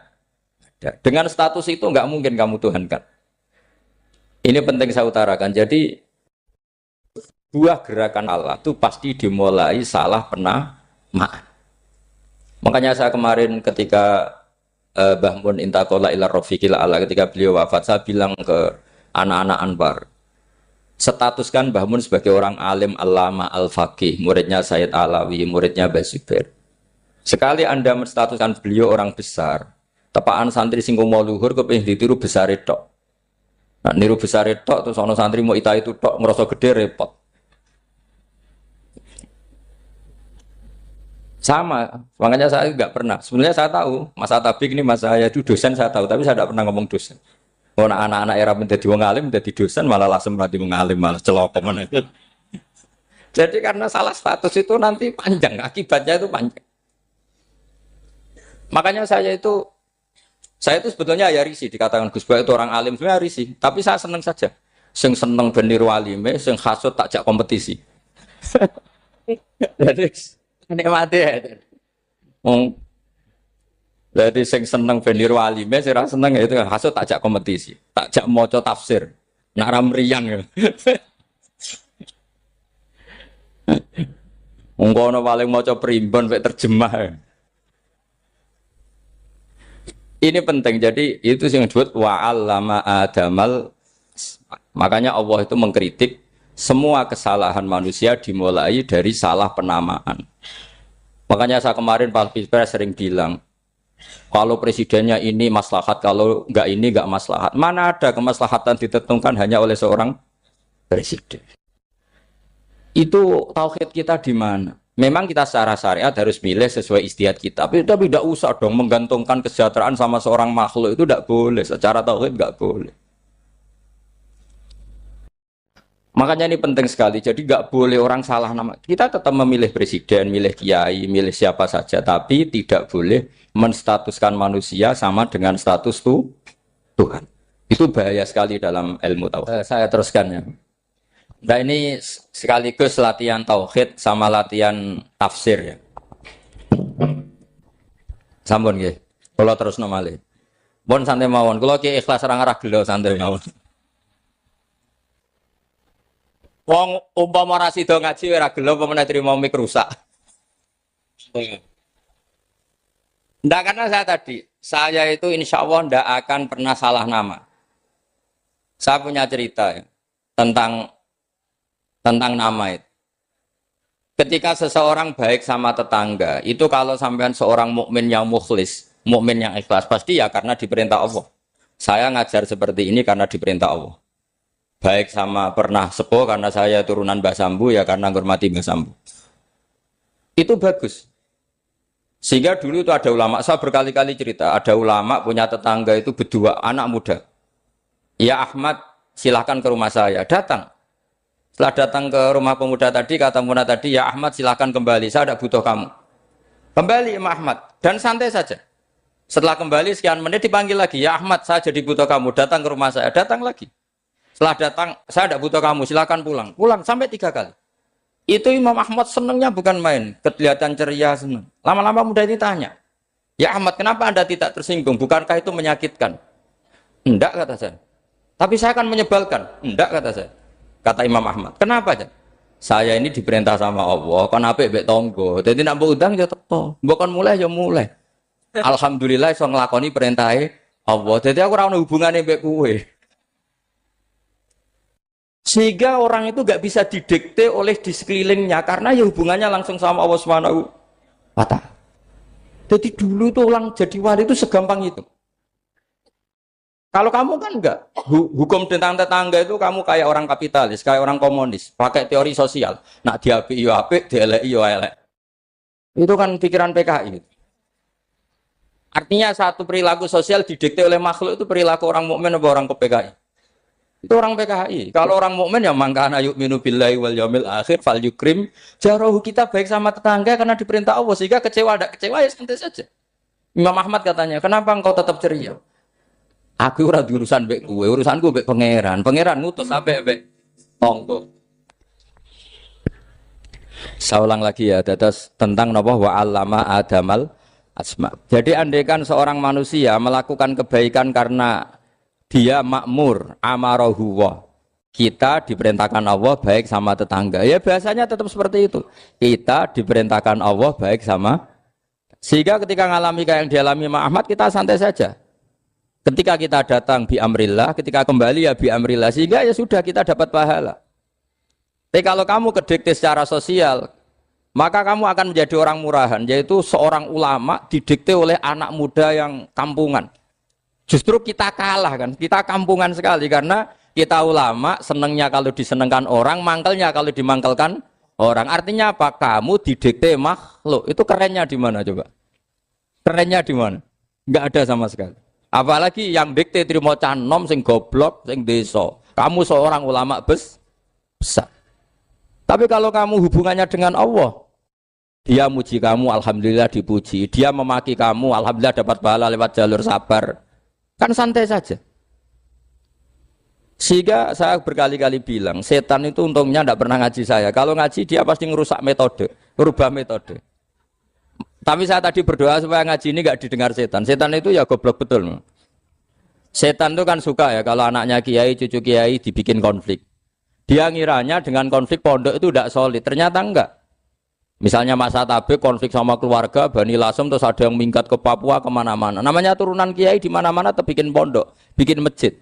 Speaker 1: ada. Dengan status itu enggak mungkin kamu Tuhan kan. Ini penting saya utarakan. Jadi buah gerakan Allah itu pasti dimulai salah penamaan. Makanya saya kemarin ketika Mbah Mun intakola ila rofiqil ala ketika beliau wafat, saya bilang ke anak-anak Anwar, statuskan Mbah Mun sebagai orang alim alama al-faqih, muridnya Sayyid Alawi, muridnya Mbah Zubair. Sekali Anda menstatuskan beliau orang besar, tepaan santri sing mau luhur kepengin ditiru besar itu. Nah, niru besar itu terus ono santri mau ita itu tok ngerasa gede repot. Sama, makanya saya nggak pernah. Sebenarnya saya tahu, Mas Atabik ini mas saya itu dosen saya tahu, tapi saya tidak pernah ngomong dosen. Oh, anak-anak era menjadi wong alim, menjadi dosen malah langsung berarti wong alim malah celokom. Jadi karena salah status itu nanti panjang, akibatnya itu panjang. Makanya saya itu sebetulnya ya risih dikatakan Gus Bah itu orang alim, sebenarnya risih. Tapi saya seneng saja. Sing seneng benir walime, sing hasut takjak kompetisi. Jadi nikmati ya. Jadi sing seneng benir walime, sing ra seneng itu hasut takjak kompetisi, takjak maca tafsir. Nak ra mriyang ya. Wong kono paling maca primbon mek terjemah. Ya. Ini penting. Jadi itu yang disebut wa'allama adamal. Makanya Allah itu mengkritik semua kesalahan manusia dimulai dari salah penamaan. Makanya saya kemarin Pak Pilpres sering bilang, kalau presidennya ini maslahat, kalau enggak ini enggak maslahat. Mana ada kemaslahatan ditentukan hanya oleh seorang presiden? Itu tauhid kita di mana? Memang kita secara syariat harus milih sesuai istihad kita. Tapi tidak usah dong menggantungkan kesejahteraan sama seorang makhluk, itu tidak boleh. Secara tauhid enggak boleh. Makanya ini penting sekali. Jadi nggak boleh orang salah nama. Kita tetap memilih presiden, milih kiai, milih siapa saja. Tapi tidak boleh menstatuskan manusia sama dengan status Tuhan. Itu bahaya sekali dalam ilmu tauhid. Saya teruskan ya. Nah ini sekaligus latihan tauhid sama latihan tafsir ya. Sampun nggih. Kula terusno malih. Pun santai mawon. Kula ki ikhlas ora ngarah gelo santai mawon. Wong umpama ora sida ngaji ora gelo apa meneh trimo mik rusak. Ndak karena saya itu insya Allah ndak akan pernah salah nama. Saya punya cerita ya, tentang nama itu. Ketika seseorang baik sama tetangga, itu kalau sampean seorang mukmin yang mukhlis, mukmin yang ikhlas, pasti ya karena diperintah Allah. Saya ngajar seperti ini karena diperintah Allah. Baik sama pernah sepuh karena saya turunan Mbah Sambu ya karena menghormati Mbah Sambu. Itu bagus. Sehingga dulu itu ada ulama, saya berkali-kali cerita, ada ulama punya tetangga itu berdua anak muda. Ya Ahmad, silahkan ke rumah saya. Datang. Setelah datang ke rumah pemuda tadi, kata pemuda tadi, ya Ahmad silahkan kembali, saya tidak butuh kamu. Kembali Imam Ahmad, dan santai saja. Setelah kembali sekian menit dipanggil lagi, ya Ahmad saya jadi butuh kamu, datang ke rumah saya, datang lagi. Setelah datang, saya tidak butuh kamu, silakan pulang. Pulang sampai 3 kali. Itu Imam Ahmad senangnya bukan main, kelihatan ceria senang. Lama-lama muda ini tanya, ya Ahmad kenapa Anda tidak tersinggung? Bukankah itu menyakitkan? Enggak kata saya. Tapi saya akan menyebalkan. Enggak kata saya. Kata Imam Ahmad. Kenapa aja? Saya ini diperintah sama Allah, kan apik mbek tangga. Dadi nek mbok undang ya teko. Mbok kon mulai ya mulai. Alhamdulillah iso nglakoni perintahe Allah. Dadi aku ora ono hubungane mbek kowe. Sehingga orang itu gak bisa didikte oleh di sekelilingnya karena ya hubungannya langsung sama Allah Subhanahu wa ta'ala. Jadi dulu tuh orang jadi wali itu segampang itu. Kalau kamu kan enggak, hukum tentang tetangga itu kamu kayak orang kapitalis, kayak orang komunis, pakai teori sosial. Nak diapik yo apik, dielek yo elek. Itu kan pikiran PKI. Artinya satu perilaku sosial didikte oleh makhluk itu perilaku orang mukmin atau orang ke PKI. Itu orang PKI. Kalau orang mukmin ya mangkana yu'minu billahi wal yaumil akhir fal yukrim jarahu, kita baik sama tetangga karena diperintah Allah, sehingga kecewa ada kecewa ya santai saja. Imam Ahmad katanya, kenapa engkau tetap ceria? Aku ora urusan mbek kowe, urusanku mbek pangeran. Pangeran ngutus sampe mbek tonggo. Saya ulang lagi ya, terus tentang napa wa 'allama adamal asma. Jadi andaikan seorang manusia melakukan kebaikan karena dia makmur, amarahu wa. Kita diperintahkan Allah baik sama tetangga. Ya biasanya tetap seperti itu. Kita diperintahkan Allah baik sama. Sehingga ketika ngalami kayak yang dialami Ahmad, kita santai saja. Ketika kita datang bi amrillah, ketika kembali ya bi amrillah, sehingga ya sudah kita dapat pahala. Tapi kalau kamu kedikte secara sosial, maka kamu akan menjadi orang murahan, yaitu seorang ulama didikte oleh anak muda yang kampungan. Justru kita kalah kan, kita kampungan sekali karena kita ulama senengnya kalau disenengkan orang, mangkelnya kalau dimangkelkan orang. Artinya apa? Kamu didikte makhluk. Itu kerennya di mana coba? Kerennya di mana? Enggak ada sama sekali. Apalagi yang dikte trimo canom sing goblok sing desa. Kamu seorang ulama besar. Tapi kalau kamu hubungannya dengan Allah, dia muji kamu, alhamdulillah dipuji. Dia memaki kamu, alhamdulillah dapat pahala lewat jalur sabar. Kan santai saja. Sehingga saya berkali-kali bilang, setan itu untungnya tidak pernah ngaji saya. Kalau ngaji dia pasti ngerusak metode, merubah metode. Tapi saya tadi berdoa supaya ngaji ini nggak didengar setan. Setan itu ya goblok betul. Setan itu kan suka ya kalau anaknya kiai, cucu kiai dibikin konflik. Dia ngiranya dengan konflik pondok itu tidak solid. Ternyata enggak. Misalnya Mas Atabe konflik sama keluarga, Bani Lasem, terus ada yang minggat ke Papua kemana-mana. Namanya turunan kiai di mana-mana terbikin pondok, bikin masjid.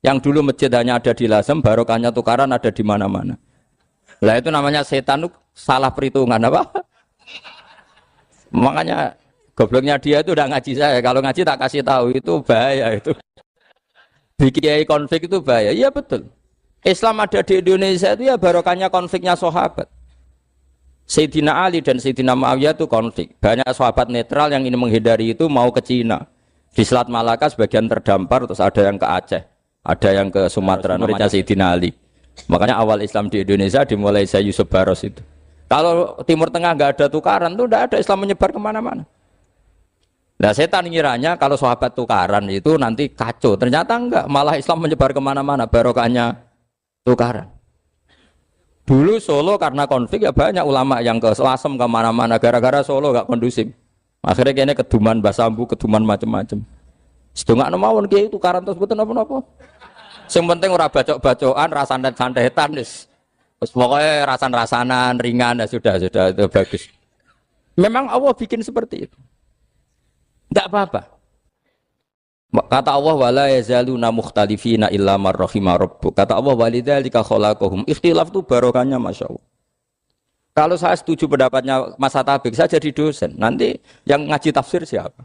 Speaker 1: Yang dulu masjid hanya ada di Lasem, barokahnya tukaran ada di mana-mana. Lah itu namanya setan itu salah perhitungan apa? Makanya gobloknya dia itu udah ngaji saya. Kalau ngaji tak kasih tahu itu bahaya itu. Bikin konflik itu bahaya. Iya betul. Islam ada di Indonesia itu ya barokahnya konfliknya sahabat. Sayyidina Ali dan Sayyidina Muawiyah itu konflik. Banyak sahabat netral yang ingin menghindari itu mau ke Cina. Di Selat Malaka sebagian terdampar, terus ada yang ke Aceh, ada yang ke Sumatera. Namanya Sayyidina Ali. Makanya awal Islam di Indonesia dimulai Syekh Yusuf Baros itu. Kalau Timur Tengah nggak ada tukaran tuh nggak ada, Islam menyebar kemana-mana. Nah setan ngiranya kalau sahabat tukaran itu nanti kacau. Ternyata enggak, malah Islam menyebar kemana-mana, barokahnya tukaran. Dulu Solo karena konflik ya banyak ulama yang ke Selasem kemana-mana gara-gara Solo nggak kondusif. Akhirnya kayaknya keduman basambu, keduman macam-macam. Sedungak nemawon kiai tukaran terus betul apa-apa. Yang penting ora bacok-bacokan, rasan-santetan wis. Pokoknya rasan-rasanan, ringan, ya sudah itu bagus. Memang Allah bikin seperti itu. Tidak apa-apa. Kata Allah, wala yazaluna mukhtalifina illa man rahima rabbuk. Kata Allah, walidzalika khalaqahum. Ikhtilaf itu barokahnya Masya Allah. Kalau saya setuju pendapatnya Mas Atabik, saya jadi dosen. Nanti yang ngaji tafsir siapa?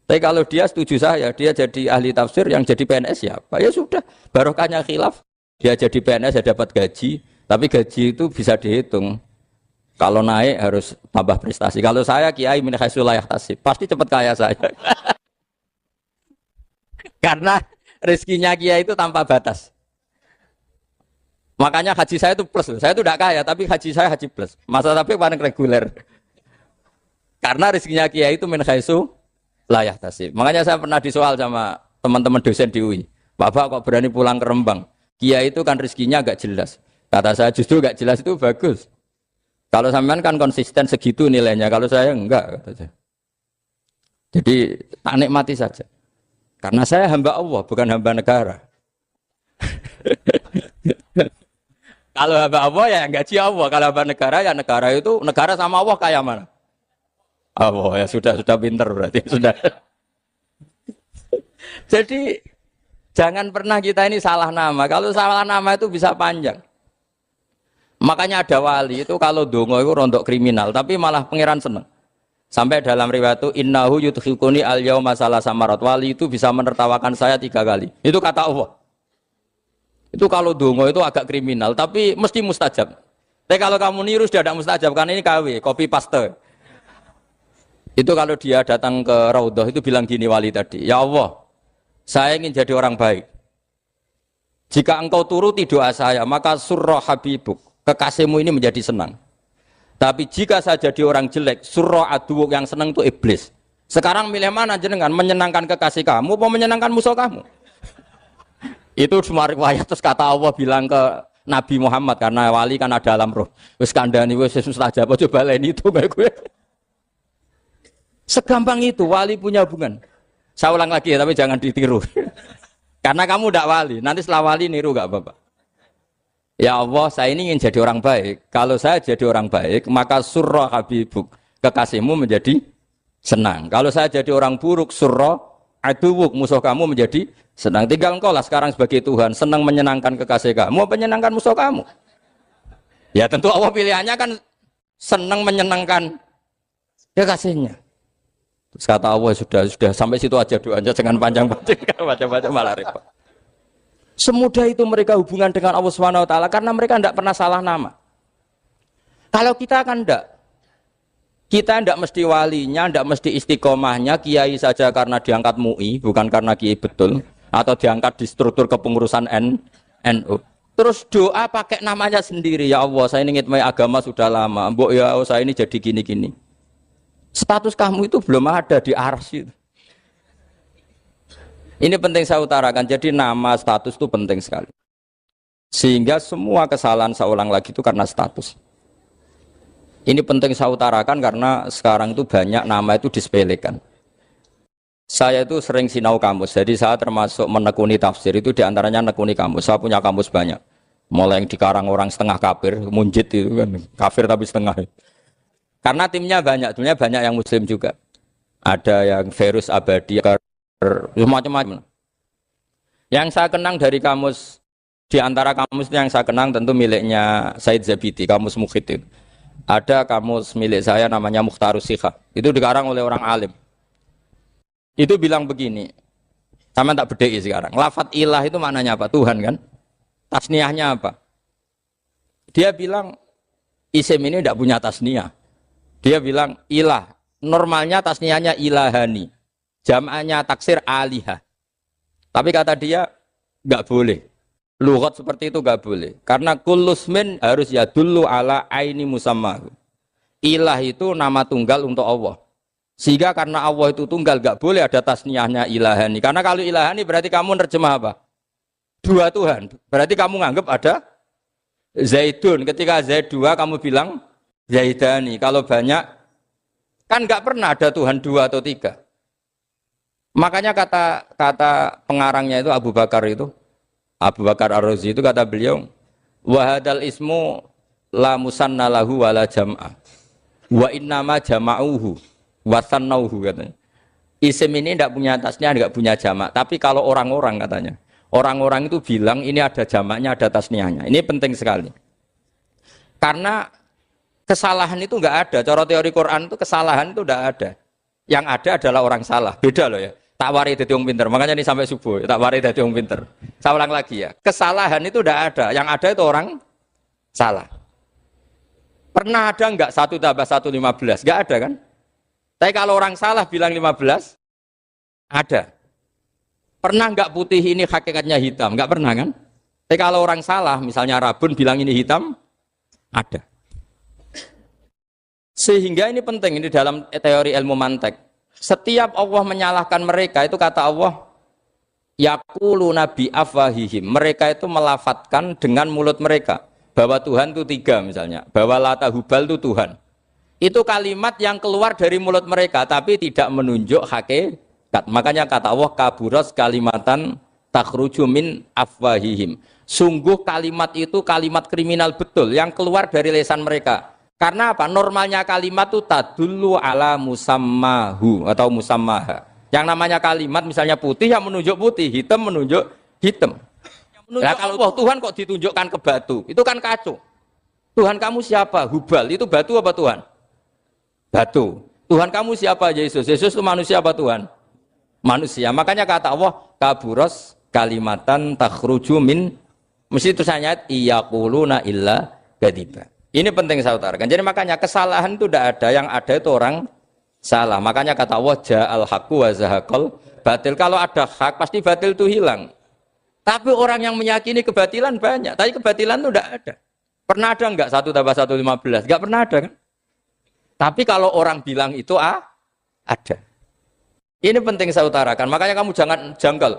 Speaker 1: Tapi kalau dia setuju saya, dia jadi ahli tafsir, yang jadi PNS siapa? Ya sudah, barokahnya khilaf. Dia jadi PNS, dia dapat gaji. Tapi gaji itu bisa dihitung. Kalau naik harus tambah prestasi. Kalau saya kiai min haitsu la yahtasib, pasti cepat kaya saya. Karena rezekinya kiai itu tanpa batas. Makanya haji saya itu plus. Saya itu tidak kaya, tapi haji saya haji plus. Masa tapi paling reguler. Karena rezekinya kiai itu min haitsu la yahtasib. Makanya saya pernah disoal sama teman-teman dosen di UI. Bapak kok berani pulang ke Rembang? Kiai itu kan rezekinya agak jelas. Kata saya justru agak jelas itu bagus. Kalau sampean kan konsisten segitu nilainya, kalau saya enggak. Kata saya. Jadi tak nikmati saja. Karena saya hamba Allah, bukan hamba negara. Kalau hamba Allah ya gaji Allah. Kalau hamba negara ya negara itu, negara sama Allah kayak mana? Allah ya sudah pinter berarti sudah. Jadi jangan pernah kita ini salah nama. Kalau salah nama itu bisa panjang. Makanya ada wali itu kalau dongo itu rontok kriminal, tapi malah pangeran seneng. Sampai dalam riwayat itu innahu yudkhikuni al-yauma salasa marat. Wali itu bisa menertawakan saya 3 kali. Itu kata Allah. Itu kalau dongo itu agak kriminal, tapi mesti mustajab. Tapi kalau kamu niru sudah ada mustajab, karena ini KW, copy paste. Itu kalau dia datang ke Raudhah itu bilang gini wali tadi, ya Allah, saya ingin jadi orang baik. Jika engkau turuti doa saya, maka surra habibuk. Kekasihmu ini menjadi senang. Tapi jika saya jadi orang jelek, surra aduwuk yang senang itu iblis. Sekarang milih mana jenengan? Menyenangkan kekasih kamu apa menyenangkan musuh kamu? Itu semua riwayat. Terus kata Allah bilang ke Nabi Muhammad, karena wali kan ada alam roh. Wis kandhani wis mustajab, coba leni itu kayak gue. Segampang itu wali punya hubungan. Saya ulang lagi ya, tapi jangan ditiru. Karena kamu tidak wali, nanti setelah wali niru gak apa-apa. Ya Allah, saya ini ingin jadi orang baik. Kalau saya jadi orang baik, maka surra habibuk, kekasihmu menjadi senang. Kalau saya jadi orang buruk, surra aduwuk, musuh kamu menjadi senang. Tinggal engkau lah sekarang sebagai Tuhan, senang menyenangkan kekasih kamu, menyenangkan musuh kamu. Ya tentu Allah pilihannya kan senang menyenangkan kekasihnya. Terus kata Allah, sudah sampai situ aja doanya, jangan panjang-panjang, baca-baca malah repot. Semudah itu mereka hubungan dengan Allah Subhanahu wa taala karena mereka tidak pernah salah nama. Kalau kita kan tidak. Kita tidak mesti walinya, tidak mesti istiqomahnya, kiai saja karena diangkat MUI, bukan karena kiai betul, atau diangkat di struktur kepengurusan NU. Terus doa pakai namanya sendiri, ya Allah, saya ini ngitmai agama sudah lama, mbok ya Allah, saya ini jadi gini-gini. Status kamu itu belum ada di arsy. Ini penting saya utarakan, jadi nama status itu penting sekali. Sehingga semua kesalahan saya ulang lagi itu karena status. Ini penting saya utarakan karena sekarang itu banyak nama itu disepelekan. Saya itu sering sinau kamus, jadi saya termasuk menekuni tafsir itu diantaranya menekuni kamus. Saya punya kamus banyak, mulai yang dikarang orang setengah kafir, munjid itu kan, kafir tapi setengah. Karena timnya banyak yang muslim juga. Ada yang Verus Abadi, macam-macam. Yang saya kenang dari kamus, di antara kamus yang saya kenang tentu miliknya Said Zabidi, kamus Mukhid itu. Ada kamus milik saya namanya Mukhtarus Sikha. Itu dikarang oleh orang alim. Itu bilang begini, sama tak bedai sekarang. Lafat ilah itu maknanya apa? Tuhan kan? Tasniahnya apa? Dia bilang isim ini tidak punya tasniah. Dia bilang ilah. Normalnya tasniahnya ilahani. Jam'anya taksir alihah. Tapi kata dia nggak boleh. Lughat seperti itu nggak boleh. Karena kullusmin harus yadullu ala aini musammahu. Ilah itu nama tunggal untuk Allah. Sehingga karena Allah itu tunggal nggak boleh ada tasniahnya ilahani. Karena kalau ilahani berarti kamu nerjemah apa? Dua Tuhan. Berarti kamu nganggap ada Zaidun. Ketika Zaid dua kamu bilang Zaidani. Kalau banyak kan nggak pernah ada Tuhan dua atau tiga. Makanya kata pengarangnya itu Abu Bakar Ar-Razi itu kata beliau, wahadal ismu la musanna lahu wala jam'a wa innama jama'uhu wa sannauhu katanya. Isim ini tidak punya tasnya, tidak punya jamak. Tapi kalau orang-orang katanya, orang-orang itu bilang ini ada jamaknya, ada tasniahnya. Ini penting sekali. Karena kesalahan itu enggak ada. Cara teori Quran itu kesalahan itu enggak ada. Yang ada adalah orang salah. Beda loh ya. Tak wari dadi wong pinter. Makanya ini sampai subuh, tak wari dadi wong pinter. Saya ulang lagi ya. Kesalahan itu enggak ada. Yang ada itu orang salah. Pernah ada enggak 1 tambah 1 15? Enggak ada kan? Tapi kalau orang salah bilang 15, ada. Pernah enggak putih ini hakikatnya hitam? Enggak pernah kan? Tapi kalau orang salah, misalnya Rabun bilang ini hitam, ada. Sehingga ini penting, ini dalam teori ilmu mantek. Setiap Allah menyalahkan mereka, itu kata Allah, yaquluna bi afwahihim. Mereka itu melafatkan dengan mulut mereka. Bahwa Tuhan itu 3 misalnya. Bahwa Lata Hubal itu Tuhan. Itu kalimat yang keluar dari mulut mereka, tapi tidak menunjuk hakikat. Makanya kata Allah, kaburos kalimatan takhruju min afwahihim. Sungguh kalimat itu kalimat kriminal betul, yang keluar dari lisan mereka. Karena apa? Normalnya kalimat itu tadullu ala musammahu atau musammaha. Yang namanya kalimat misalnya putih yang menunjuk putih, hitam menunjuk hitam. Nah kalau Tuhan kok ditunjukkan ke batu, itu kan kacau. Tuhan kamu siapa? Hubal, itu batu apa Tuhan? Batu. Tuhan kamu siapa? Yesus. Yesus itu manusia apa Tuhan? Manusia. Makanya kata Allah, kaburos kalimatan takhruju min, mesti tulisannya iyaquluna illa kadiba. Ini penting saya utarakan. Jadi makanya kesalahan itu tidak ada, yang ada itu orang salah. Makanya kata Allah, ja'al haqqu wa zahaqal batil. Kalau ada hak pasti batil itu hilang. Tapi orang yang meyakini kebatilan banyak, tapi kebatilan itu tidak ada. Pernah ada enggak 1 tambah 1 15? Enggak pernah ada kan? Tapi kalau orang bilang itu ada. Ini penting saya utarakan. Makanya kamu jangan janggal.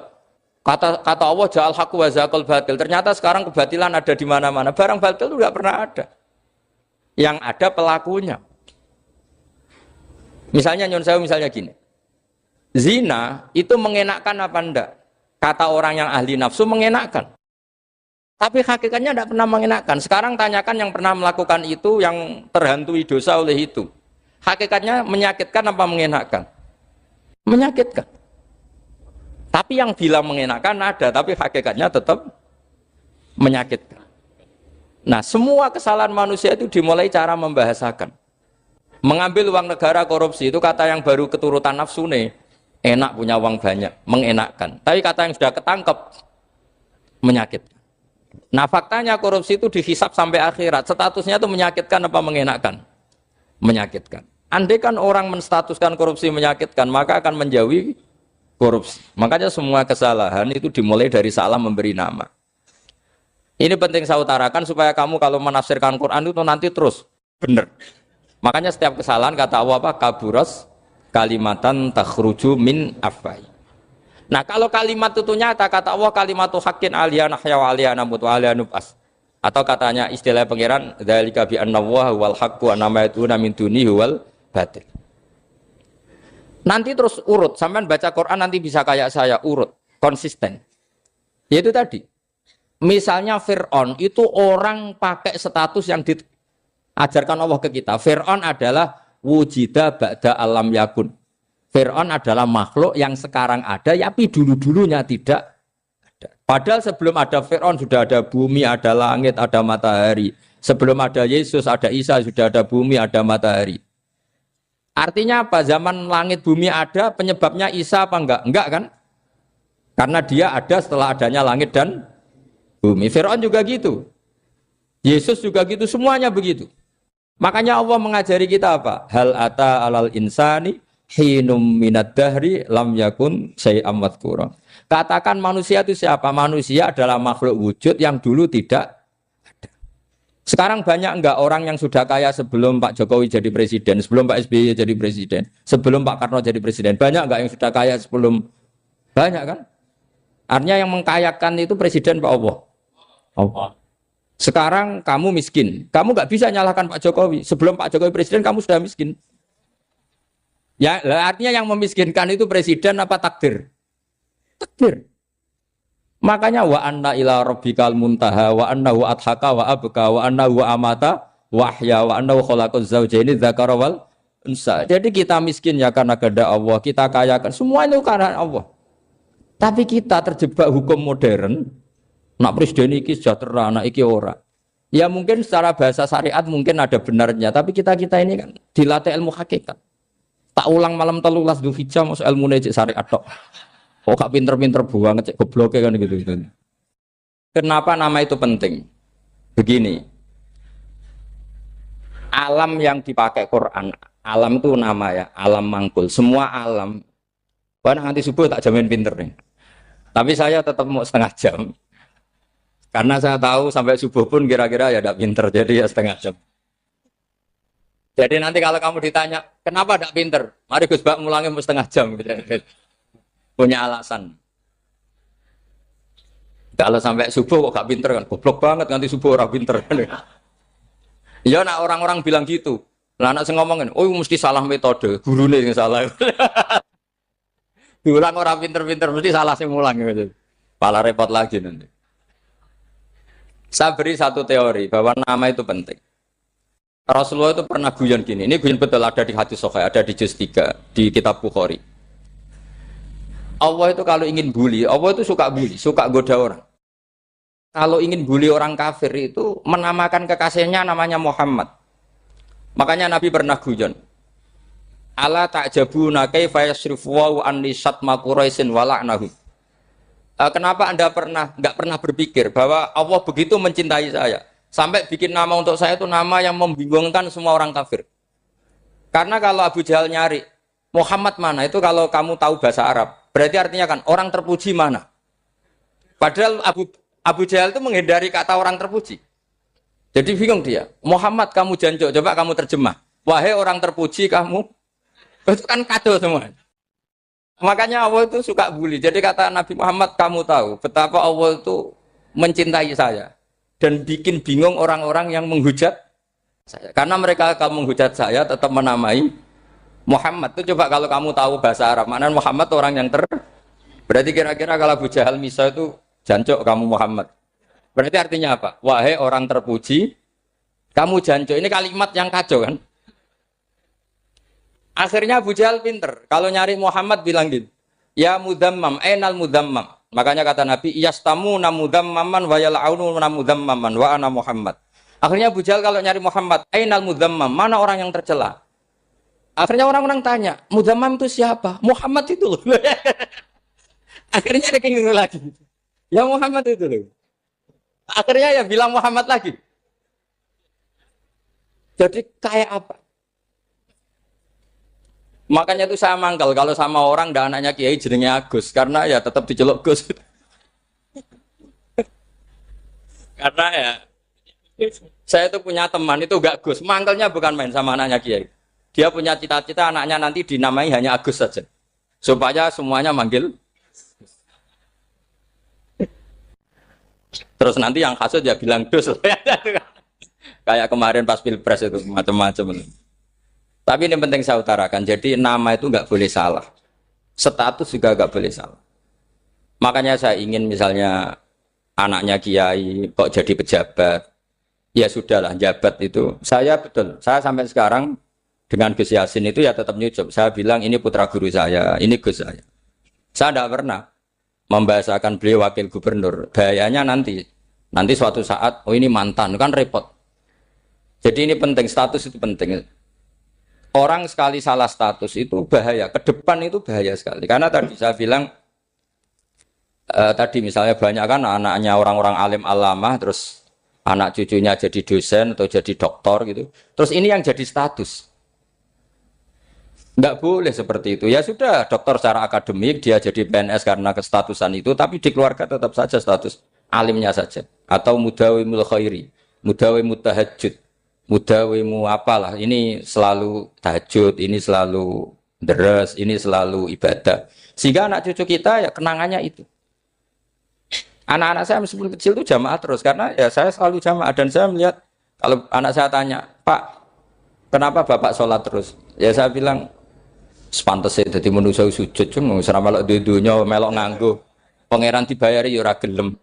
Speaker 1: Kata Allah ja'al haqqu wa zaqal batil. Ternyata sekarang kebatilan ada di mana-mana. Barang batil itu enggak pernah ada. Yang ada pelakunya. Misalnya nyon sewu misalnya gini. Zina itu mengenakkan apa enggak? Kata orang yang ahli nafsu mengenakkan. Tapi hakikatnya tidak pernah mengenakkan. Sekarang tanyakan yang pernah melakukan itu, yang terhantui dosa oleh itu. Hakikatnya menyakitkan apa mengenakkan? Menyakitkan. Tapi yang bilang mengenakkan ada, tapi hakikatnya tetap menyakitkan. Nah, semua kesalahan manusia itu dimulai cara membahasakan. Mengambil uang negara korupsi itu kata yang baru keturutan nafsu nih. Enak punya uang banyak, mengenakkan. Tapi kata yang sudah ketangkep, menyakitkan. Nah, faktanya korupsi itu dihisap sampai akhirat. Statusnya itu menyakitkan apa mengenakkan? Menyakitkan. Andai kan orang menstatuskan korupsi menyakitkan, maka akan menjauhi korupsi. Makanya semua kesalahan itu dimulai dari salah memberi nama. Ini penting saya utarakan supaya kamu kalau menafsirkan Quran itu nanti terus benar. Makanya setiap kesalahan kata Allah apa? Kaburas kalimatan takhruju min afwai. Nah, kalau kalimat itu nyata kata Allah kalimatu haqqin aliyana hya wa aliyana mut wa aliyana nubas. Atau katanya istilah pangeran dzalika bi anna wal haqqu wa nama yatuna min dunihi wal batil. Nanti terus urut, sampean baca Quran nanti bisa kayak saya urut, konsisten. Yaitu tadi. Misalnya Fir'aun itu orang pakai status yang diajarkan Allah ke kita. Fir'aun adalah wujida ba'da alam yakun. Fir'aun adalah makhluk yang sekarang ada, tapi dulu-dulunya tidak ada. Padahal sebelum ada Fir'aun sudah ada bumi, ada langit, ada matahari. Sebelum ada Yesus, ada Isa, sudah ada bumi, ada matahari. Artinya apa? Zaman langit bumi ada, penyebabnya Isa apa enggak? Enggak kan? Karena dia ada setelah adanya langit dan bumi. Fir'aun juga gitu. Yesus juga gitu, semuanya begitu. Makanya Allah mengajari kita apa? Hal ata alal insani hinum minad dahri lam yakun syai'am madhkura. Katakan manusia itu siapa? Manusia adalah makhluk wujud yang dulu tidak ada. Sekarang banyak enggak orang yang sudah kaya sebelum Pak Jokowi jadi presiden, sebelum Pak SBY jadi presiden, sebelum Pak Karno jadi presiden? Banyak enggak yang sudah kaya sebelum? Banyak kan? Artinya yang mengkayakan itu presiden Pak Allah. Allah. Sekarang kamu miskin, kamu nggak bisa nyalahkan Pak Jokowi. Sebelum Pak Jokowi presiden kamu sudah miskin. Ya, artinya yang memiskinkan itu presiden apa takdir? Takdir. Makanya wa anna ila rabbikal muntaha wa annahu adhaka wa abka wa annahu amata wahya wa annahu khalaqaz zawjaini dzakara wal unsa. Jadi kita miskin ya karena kehendak Allah, kita kaya kan semua itu karena Allah. Tapi kita terjebak hukum modern. Nak presiden iki sejahtera, nak iki ora. Ya mungkin secara bahasa syariat mungkin ada benarnya, tapi kita ini kan dilatih ilmu hakikat. Tak ulang malam 13 Dzulhijjah masuk ilmune cek syariat tok. Kok gak pinter-pinter banget cek gobloke kan gitu. Kenapa nama itu penting? Begini. Alam yang dipakai Quran, alam itu nama ya, alam mangkul. Semua alam. Wah nanti subuh tak jamin pinter nih. Tapi saya tetap mau setengah jam. Karena saya tahu sampai subuh pun kira-kira ya tidak pinter, jadi ya setengah jam. Jadi nanti kalau kamu ditanya, kenapa tidak pinter? Mari Gus Bak mulangnya mau setengah jam. Punya alasan. Kalau sampai subuh kok gak pinter kan? Goblok banget nanti subuh orang pinter. Ya nak orang-orang bilang gitu. Lah anak saya ngomongin, oh mesti salah metode, gurunya yang salah. Diulang orang pinter-pinter mesti salah sih mulang gitu. Malah repot lagi nanti. Saya beri satu teori bahwa nama itu penting. Rasulullah itu pernah guyon gini. Ini guyon betul ada di hadis Sahih, ada di juz 3 di kitab Bukhari. Allah itu kalau ingin bully, Allah itu suka bully, suka goda orang. Kalau ingin bully orang kafir itu menamakan kekasihnya namanya Muhammad. Makanya Nabi pernah guyon. Ala ta'jabuna kaifa yasrifu wa an lisatma quraisin wa la'nahum. Kenapa Anda enggak pernah berpikir bahwa Allah begitu mencintai saya sampai bikin nama untuk saya itu nama yang membingungkan semua orang kafir. Karena kalau Abu Jahal nyari Muhammad mana itu kalau kamu tahu bahasa Arab, berarti artinya kan orang terpuji mana. Padahal Abu Jahal itu menghindari kata orang terpuji. Jadi bingung dia. Muhammad kamu jancuk, coba kamu terjemah. Wahai orang terpuji kamu. Itu kan kado semua. Makanya Allah itu suka bully. Jadi kata Nabi Muhammad, kamu tahu betapa Allah itu mencintai saya dan bikin bingung orang-orang yang menghujat saya. Karena mereka kalau menghujat saya tetap menamai Muhammad. Itu coba kalau kamu tahu bahasa Arab, maknanya Muhammad orang yang berarti kira-kira kalau Abu Jahal Misa itu jancuk kamu Muhammad. Berarti artinya apa? Wahai orang terpuji, kamu jancuk. Ini kalimat yang kacau kan? Akhirnya Abu Jahal pinter. Kalau nyari Muhammad bilang gitu. Ya mudammam, ainal mudammam. Makanya kata Nabi, yastamuna mudammaman wa yal'aununa mudammaman wa ana Muhammad. Akhirnya Abu Jahal kalau nyari Muhammad, ainal mudammam, mana orang yang tercela? Akhirnya orang-orang tanya, mudammam itu siapa? Muhammad itu loh. Akhirnya dia kenging lagi. Ya Muhammad itu loh. Akhirnya ya bilang Muhammad lagi. Jadi kayak apa? Makanya itu saya mangkal kalau sama orang dan anaknya Kiai jenenge Agus karena ya tetap diceluk Gus. Karena ya saya itu punya teman itu gak Gus, mangkalnya bukan main sama anaknya Kiai. Dia punya cita-cita anaknya nanti dinamai hanya Agus saja. Supaya semuanya manggil. Terus nanti yang hasut ya bilang Dus. Kayak kemarin pas Pilpres itu macam-macam. Tapi ini penting saya utarakan, jadi nama itu nggak boleh salah, status juga nggak boleh salah. Makanya saya ingin misalnya anaknya Kiai kok jadi pejabat, ya sudahlah jabat itu. Saya betul, saya sampai sekarang dengan Gus Yasin itu ya tetap nyucup. Saya bilang ini putra guru saya, ini Gus saya. Saya tidak pernah membahasakan beliau wakil gubernur. Bahayanya nanti suatu saat, oh ini mantan, kan repot. Jadi ini penting, status itu penting. Orang sekali salah status itu bahaya, ke depan itu bahaya sekali. Karena tadi saya bilang, tadi misalnya banyak kan anaknya orang-orang alim alamah, terus anak cucunya jadi dosen atau jadi doktor gitu. Terus ini yang jadi status. Nggak boleh seperti itu. Ya sudah, dokter secara akademik, dia jadi PNS karena kestatusan itu, tapi di keluarga tetap saja status alimnya saja. Atau mudawimul khairi, mudawimul tahajud. Mudawimu apalah, ini selalu tahajud, ini selalu deres, ini selalu ibadah. Sehingga anak cucu kita ya kenangannya itu. Anak-anak saya meskipun kecil itu jamaah terus, karena ya saya selalu jamaah. Dan saya melihat, kalau anak saya tanya, Pak, kenapa Bapak sholat terus? Ya saya bilang, sepantasnya jadi manusia sujud, cuma selama melok dudunya, melok nganggo. Pangeran dibayari ya ora gelem.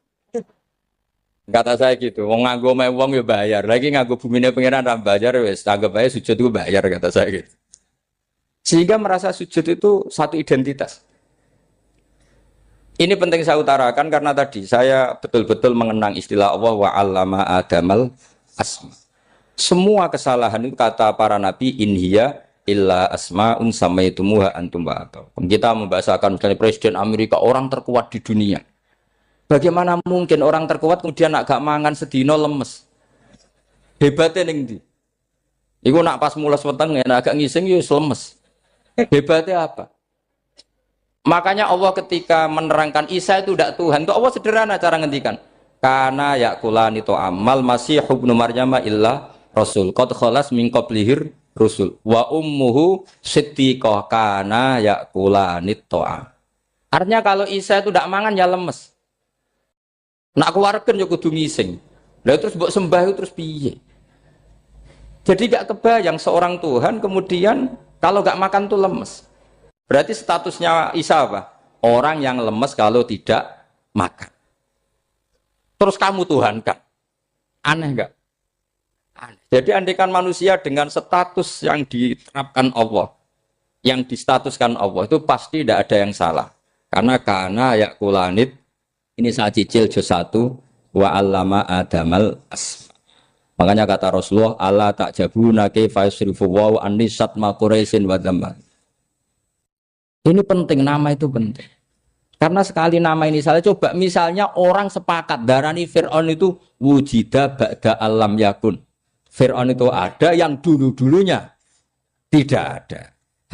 Speaker 1: Kata saya gitu, wong nganggo wong ya bayar. Lagi nganggo bumine pangeran ra bayar wis, anggap aja sujud itu bayar kata saya gitu. Sehingga merasa sujud itu satu identitas. Ini penting saya utarakan karena tadi saya betul-betul mengenang istilah Allah wa 'allama Adamal asma. Semua kesalahan itu kata para nabi inhiya illa asmaun samaitumuha antum ba'atau. Kita membahasakan misalnya Presiden Amerika orang terkuat di dunia. Bagaimana mungkin orang terkuat kemudian agak mangan sedino lemes? Hebatnya ning ndi? Iku nak pas mulas weteng agak ngising yo lemes. Hebatnya apa? Makanya Allah ketika menerangkan Isa itu tidak Tuhan, itu Allah sederhana cara ngendikan. Kana yakulani to amal masih ibnu Maryam illa rasul. Qad khalas min qablihir rusul. Wa ummuhu siddiqah kana yakulani to'am. Artinya kalau Isa itu tidak mangan ya lemes. Nak keluarkan ya kudu ngising. Lah terus mbok sembah itu terus piye? Jadi gak kebayang seorang Tuhan kemudian kalau gak makan tuh lemes. Berarti statusnya Isa apa? Orang yang lemes kalau tidak makan. Terus kamu Tuhan kan? Aneh gak? Aneh. Jadi andikan manusia dengan status yang diterapkan Allah, yang distatuskan Allah itu pasti tidak ada yang salah. Karena yakulanit. Ini saya cicil juz 1 wa 'allama Adamal asma. Makanya kata Rasulullah, Allah ta'jabuna kaifa yusrifu wa annisat ma quraisin wa dhamma. Ini penting, nama itu penting. Karena sekali nama ini salah, coba misalnya orang sepakat darani Fir'aun itu wujida ba'da alam yakun. Fir'aun itu ada yang dulu-dulunya tidak ada.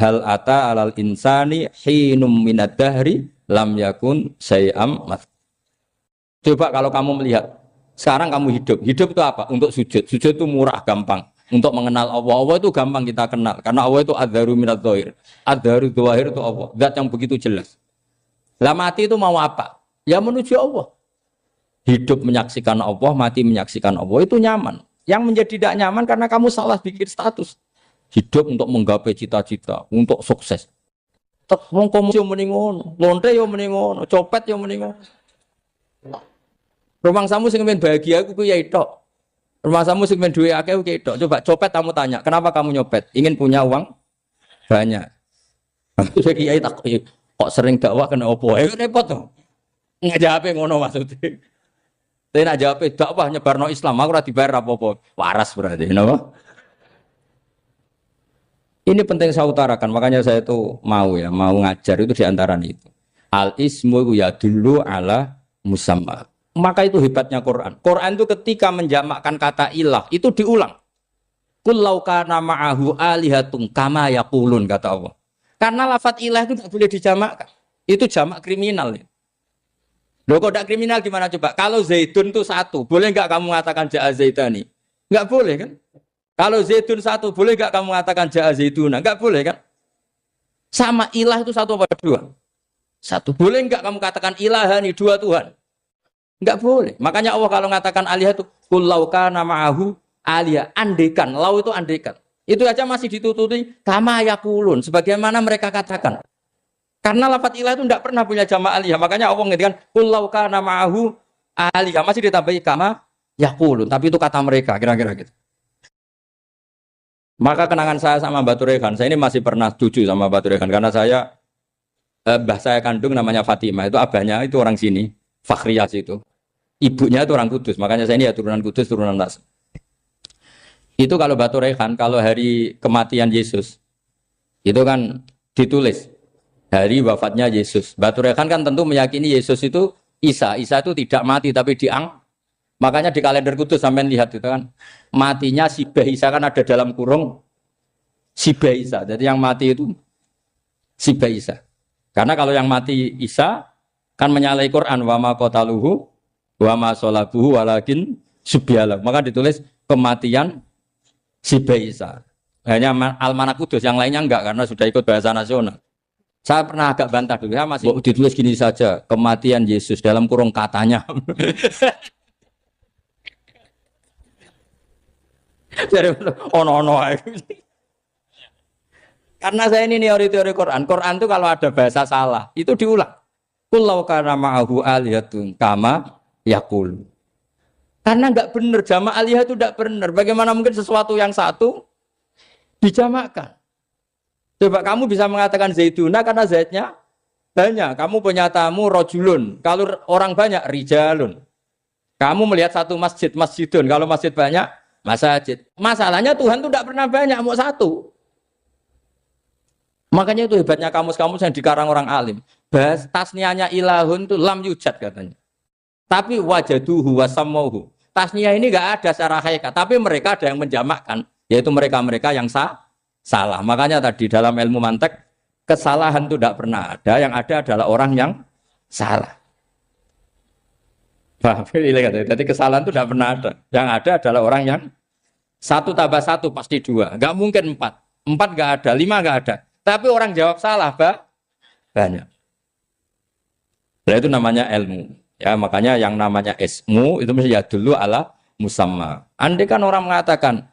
Speaker 1: Hal ata alal insani hinum minad dahri lam yakun sayam mat. Coba kalau kamu melihat, sekarang kamu hidup itu apa? Untuk sujud. Sujud itu murah, gampang. untuk mengenal Allah. Allah itu gampang kita kenal karena Allah itu adzaru minadz dzahir. Adzaru dzahir itu Allah, zat yang begitu jelas. Lah mati itu mau apa? Ya menuju Allah. Hidup menyaksikan Allah, mati menyaksikan Allah itu nyaman. Yang menjadi tidak nyaman karena kamu salah bikin status. Hidup untuk menggapai cita-cita, untuk sukses. Tek wong komo yo muni ngono, lonte yo muni ngono, copet yo muni ngono. Rumang samu sing men bahagia aku ya tok. Rumah samu sing men duwe akeh ku tok. Coba copet kamu tanya, kenapa kamu nyopet? Ingin punya uang banyak. Aku saya kiai tak kok sering dakwah kena opo? Repot to. Ngajape ngono maksudnya. Tapi nak jawab dakwah nyebarno Islam, aku ora dibayar apa-apa. Waras berarti, napa? Ini penting saya utarakan, makanya saya itu mau ngajar itu diantara itu. Al ismu ya dulu ala musamma. Maka itu hebatnya Quran. Quran itu ketika menjamakkan kata ilah itu diulang. Qul law kana ma'ahu alihatun kama yaqulun kata Allah. Karena lafaz ilah itu tidak boleh dijamakkan. Itu jamak kriminal. Loh kok tidak kriminal gimana coba? Kalau Zaidun itu satu, boleh enggak kamu mengatakan ja'a Zaidani? Enggak boleh kan? Kalau Zaidun satu, boleh enggak kamu mengatakan ja'a Zaiduna? Enggak boleh kan? Sama ilah itu satu apa dua? Satu. Boleh enggak kamu katakan ilahani, dua Tuhan? Enggak boleh. Makanya Allah kalau mengatakan alihah itu qul law kana ma'ahu alihah, andekan, lau itu andekan. Itu aja masih ditututi kama yaqulun, sebagaimana mereka katakan. Karena lafaz ilah itu tidak pernah punya jamak alihah. Makanya Allah mengatakan qul law kana ma'ahu alihah, masih ditambahi kama yaqulun, tapi itu kata mereka kira-kira gitu. Maka kenangan saya sama Mbak Turehan, saya ini masih pernah setuju sama Mbak Turehan karena saya mbah saya kandung namanya Fatimah, itu abahnya itu orang sini, Fakhriyas itu. Ibunya itu orang Kudus, makanya saya ini ya turunan Kudus, turunan Nas. Itu kalau Batu Rehan, kalau hari kematian Yesus, itu kan ditulis hari wafatnya Yesus. Batu Rehan kan tentu meyakini Yesus itu Isa itu tidak mati tapi makanya di kalender Kudus sampai lihat itu kan, matinya Sibah Isa kan ada dalam kurung Sibah Isa. Jadi yang mati itu Sibah Isa. Karena kalau yang mati Isa kan menyalahi Quran wa ma qataluhu wa ma salabuhu walakin subyalah. Maka ditulis kematian Sibah Isa. Hanya Almanak Kudus, yang lainnya enggak karena sudah ikut bahasa nasional. Saya pernah agak bantah dulu, saya masih ditulis gini saja, kematian Yesus dalam kurung katanya. Jadi ono. Karena saya ini teori Quran. Quran itu kalau ada bahasa salah, itu diulang. Qul law kana ma'ahu alihatun kama yaqul. Karena enggak benar, jamak alihah itu enggak benar. Bagaimana mungkin sesuatu yang satu dijamakkan? Coba kamu bisa mengatakan Zaiduna karena Zaidnya banyak. Kamu punya tamu rojulun. Kalau orang banyak rijalun. Kamu melihat satu masjid, masjidun. Kalau masjid banyak, masjid. Masalahnya Tuhan itu tidak pernah banyak, mau satu. Makanya itu hebatnya kamus-kamus yang dikarang orang alim. Bahas tasniahnya ilahun itu lam yujad katanya. Tapi wajaduhu wasamauhu. Tasniah ini enggak ada secara hakikat, tapi mereka ada yang menjamakkan, yaitu mereka-mereka yang salah. Makanya tadi dalam ilmu mantek, kesalahan itu tidak pernah ada, yang ada adalah orang yang salah. Jadi kesalahan itu tidak pernah ada. Yang ada adalah orang yang satu tambah satu pasti dua. Enggak mungkin empat. Empat enggak ada, lima enggak ada. Tapi orang jawab salah, banyak. Nah, itu namanya ilmu. Ya, makanya yang namanya ismu itu mesti ya dulu ala musamma. Andai kan orang mengatakan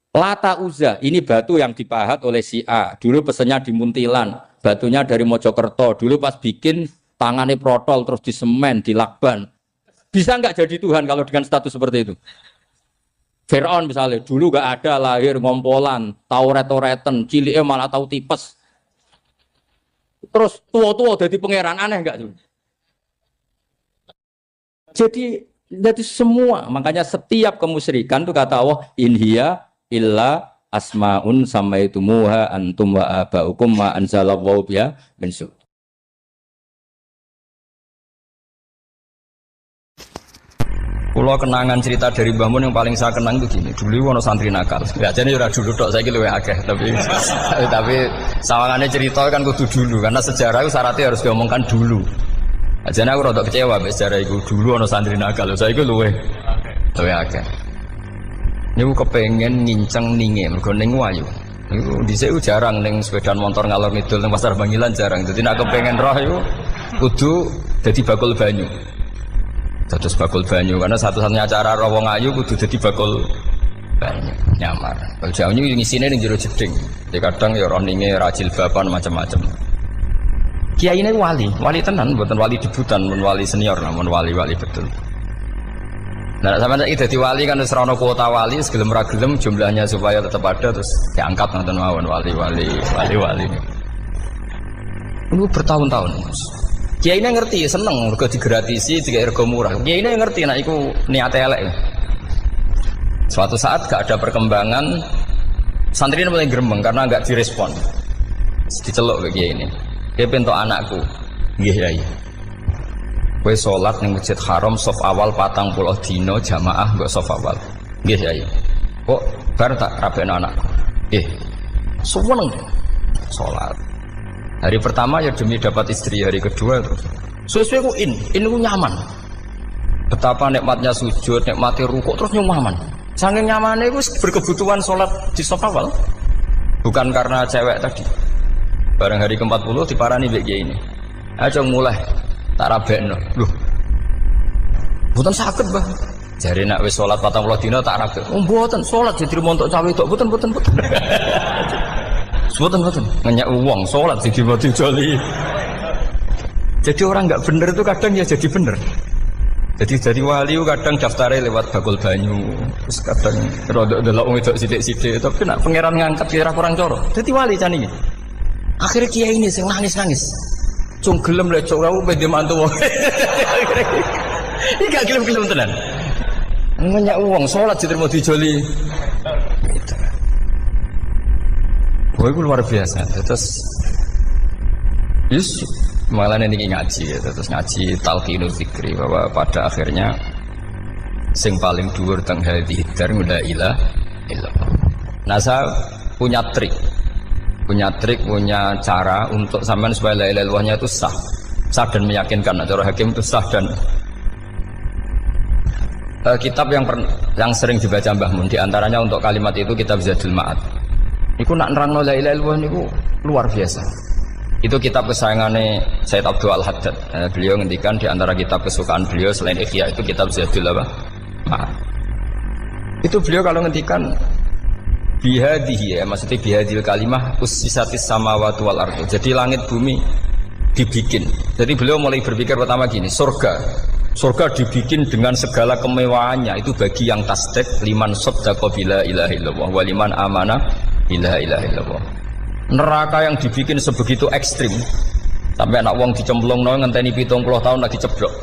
Speaker 1: Lata Uzza, ini batu yang dipahat oleh si A. Dulu pesennya di Muntilan, batunya dari Mojokerto. Dulu pas bikin tangannya protol terus disemen, dilakban. Bisa nggak jadi Tuhan kalau dengan status seperti itu? Fir'aun misalnya, dulu nggak ada, lahir ngompolan, tahu retoretan, ciliknya malah tahu tipes. Terus tua-tua jadi pangeran, aneh nggak tuh? Jadi semua, makanya setiap kemusyrikan itu kata Allah, inhiya illa asmaun samaitumuha antum wa abaukum ma anzalallahu biha min sultan. Kalau kenangan cerita dari Mbah Mun yang paling saya kenang itu gini. Dulu ono santri nakal. Ya jane ora dulu tok, saiki luwih akeh, tapi sawangane cerita kan kudu dulu karena sejarah itu syaratnya harus diomongkan dulu. Ajane aku rada kecewa mbek sejarah iku. Dulu ono santri nakal, saiki luwih akeh. Niku kepengen nginceng ninge, mergo ning wayu. Niku dhisik jarang ning sepeda motor ngalor ngidul ning Pasar Bangilan jarang. Dadi nek kepengen roh iku kudu dadi bakul banyu. Dados bakul banyu karena satu-satunya acara roh wong ayu kudu dadi bakul banyu nyamar. Kalau jauh ini ngisine ning jero jeding. Jadi kadang ya roh ninge rajil bapan macam-macam. Kiai ini wali tenan, bukan wali debutan, bukan wali senior, namun wali betul. Nah, sama saya jadi wali kan serana kuota wali, segelem ragelem jumlahnya supaya tetap ada terus diangkat nonton mawon wali. Ini bertahun-tahun. Kiai ini ngerti, seneng, mergo digratisi, tiga ergo murah. Kiai ini ngerti, nak iku niate elek. Suatu saat gak ada perkembangan, santri ini mulai gremeng karena gak direspon. Diceluk ke Kiai ini. Dia pintu anakku, nggih Yai. Kowe sholat ning Masjid Haram saf awal 40 dina jamaah mbok saf awal. Nggih Yai. Kok bar tak rabekno anakku. Nggih. Suweneng sholat. Hari pertama ya demi dapat istri, hari kedua terus. Sesuai ku ku nyaman. Betapa nikmatnya sujud, nikmati rukuk terus nyaman. Saking nyamannya ku berkebutuhan sholat di saf awal. Bukan karena cewek tadi. Barang hari ke-40 diparani mbek Kiai ini. Aja mulai tak rabekno. Lho. Mboten saged, Mbah. Jare nek wis salat 40 dina tak rabek. Oh, mboten salat diterima untuk cawe tok. Mboten. Mboten. Ngenyak wong salat diterima dijoli. Jadi orang enggak bener itu kadang ya jadi bener. Jadi wali kadang daftarnya lewat bakul banyu. Terus kadang rodok delok wong wedok sithik-sithik, tapi nek pangeran ngangkat kira kurang coro. Dadi wali can iki. Akhirnya Kiai ini sing nangis. Cung gelem lek cok aku pede mantu wong. Iki gak gelem-gelem tenan. Ngenyak wong salat diterima dijoli. Gitu. Wah, itu luar biasa. Terus malah ini ngaji ya. Terus ngaji talqinul fikri bahwa pada akhirnya sing paling dhuwur teng hadhihi dar la ilaha illallah. Nah, saya punya trik, punya cara untuk sampean supaya la ilaha illallahnya itu sah dan meyakinkan. Nah, cara hakim itu sah dan kitab yang sering dibaca Mbah Mun diantaranya untuk kalimat itu kitab Zadul Ma'ad. Iku nak nerangno la ilaha illallah niku luar biasa. Itu kitab kesayangannya Sayyid Abdul Al-Haddad. Beliau ngendikan di antara kitab kesukaan beliau selain Ihya itu kitab Zadul Ma'ad. Itu beliau kalau ngendikan bihadihi ya, maksudnya bihadil kalimah ussisatis samawati wal ardu. Jadi langit bumi dibikin. Jadi beliau mulai berpikir pertama gini, surga dibikin dengan segala kemewahannya. Itu bagi yang tasdik liman saddaqa bila ilaha illallah wa liman amana bila ilaha illallah. Neraka yang dibikin sebegitu ekstrim sampai anak wong dicemplungno ngenteni 70 tahun lagi ceblok.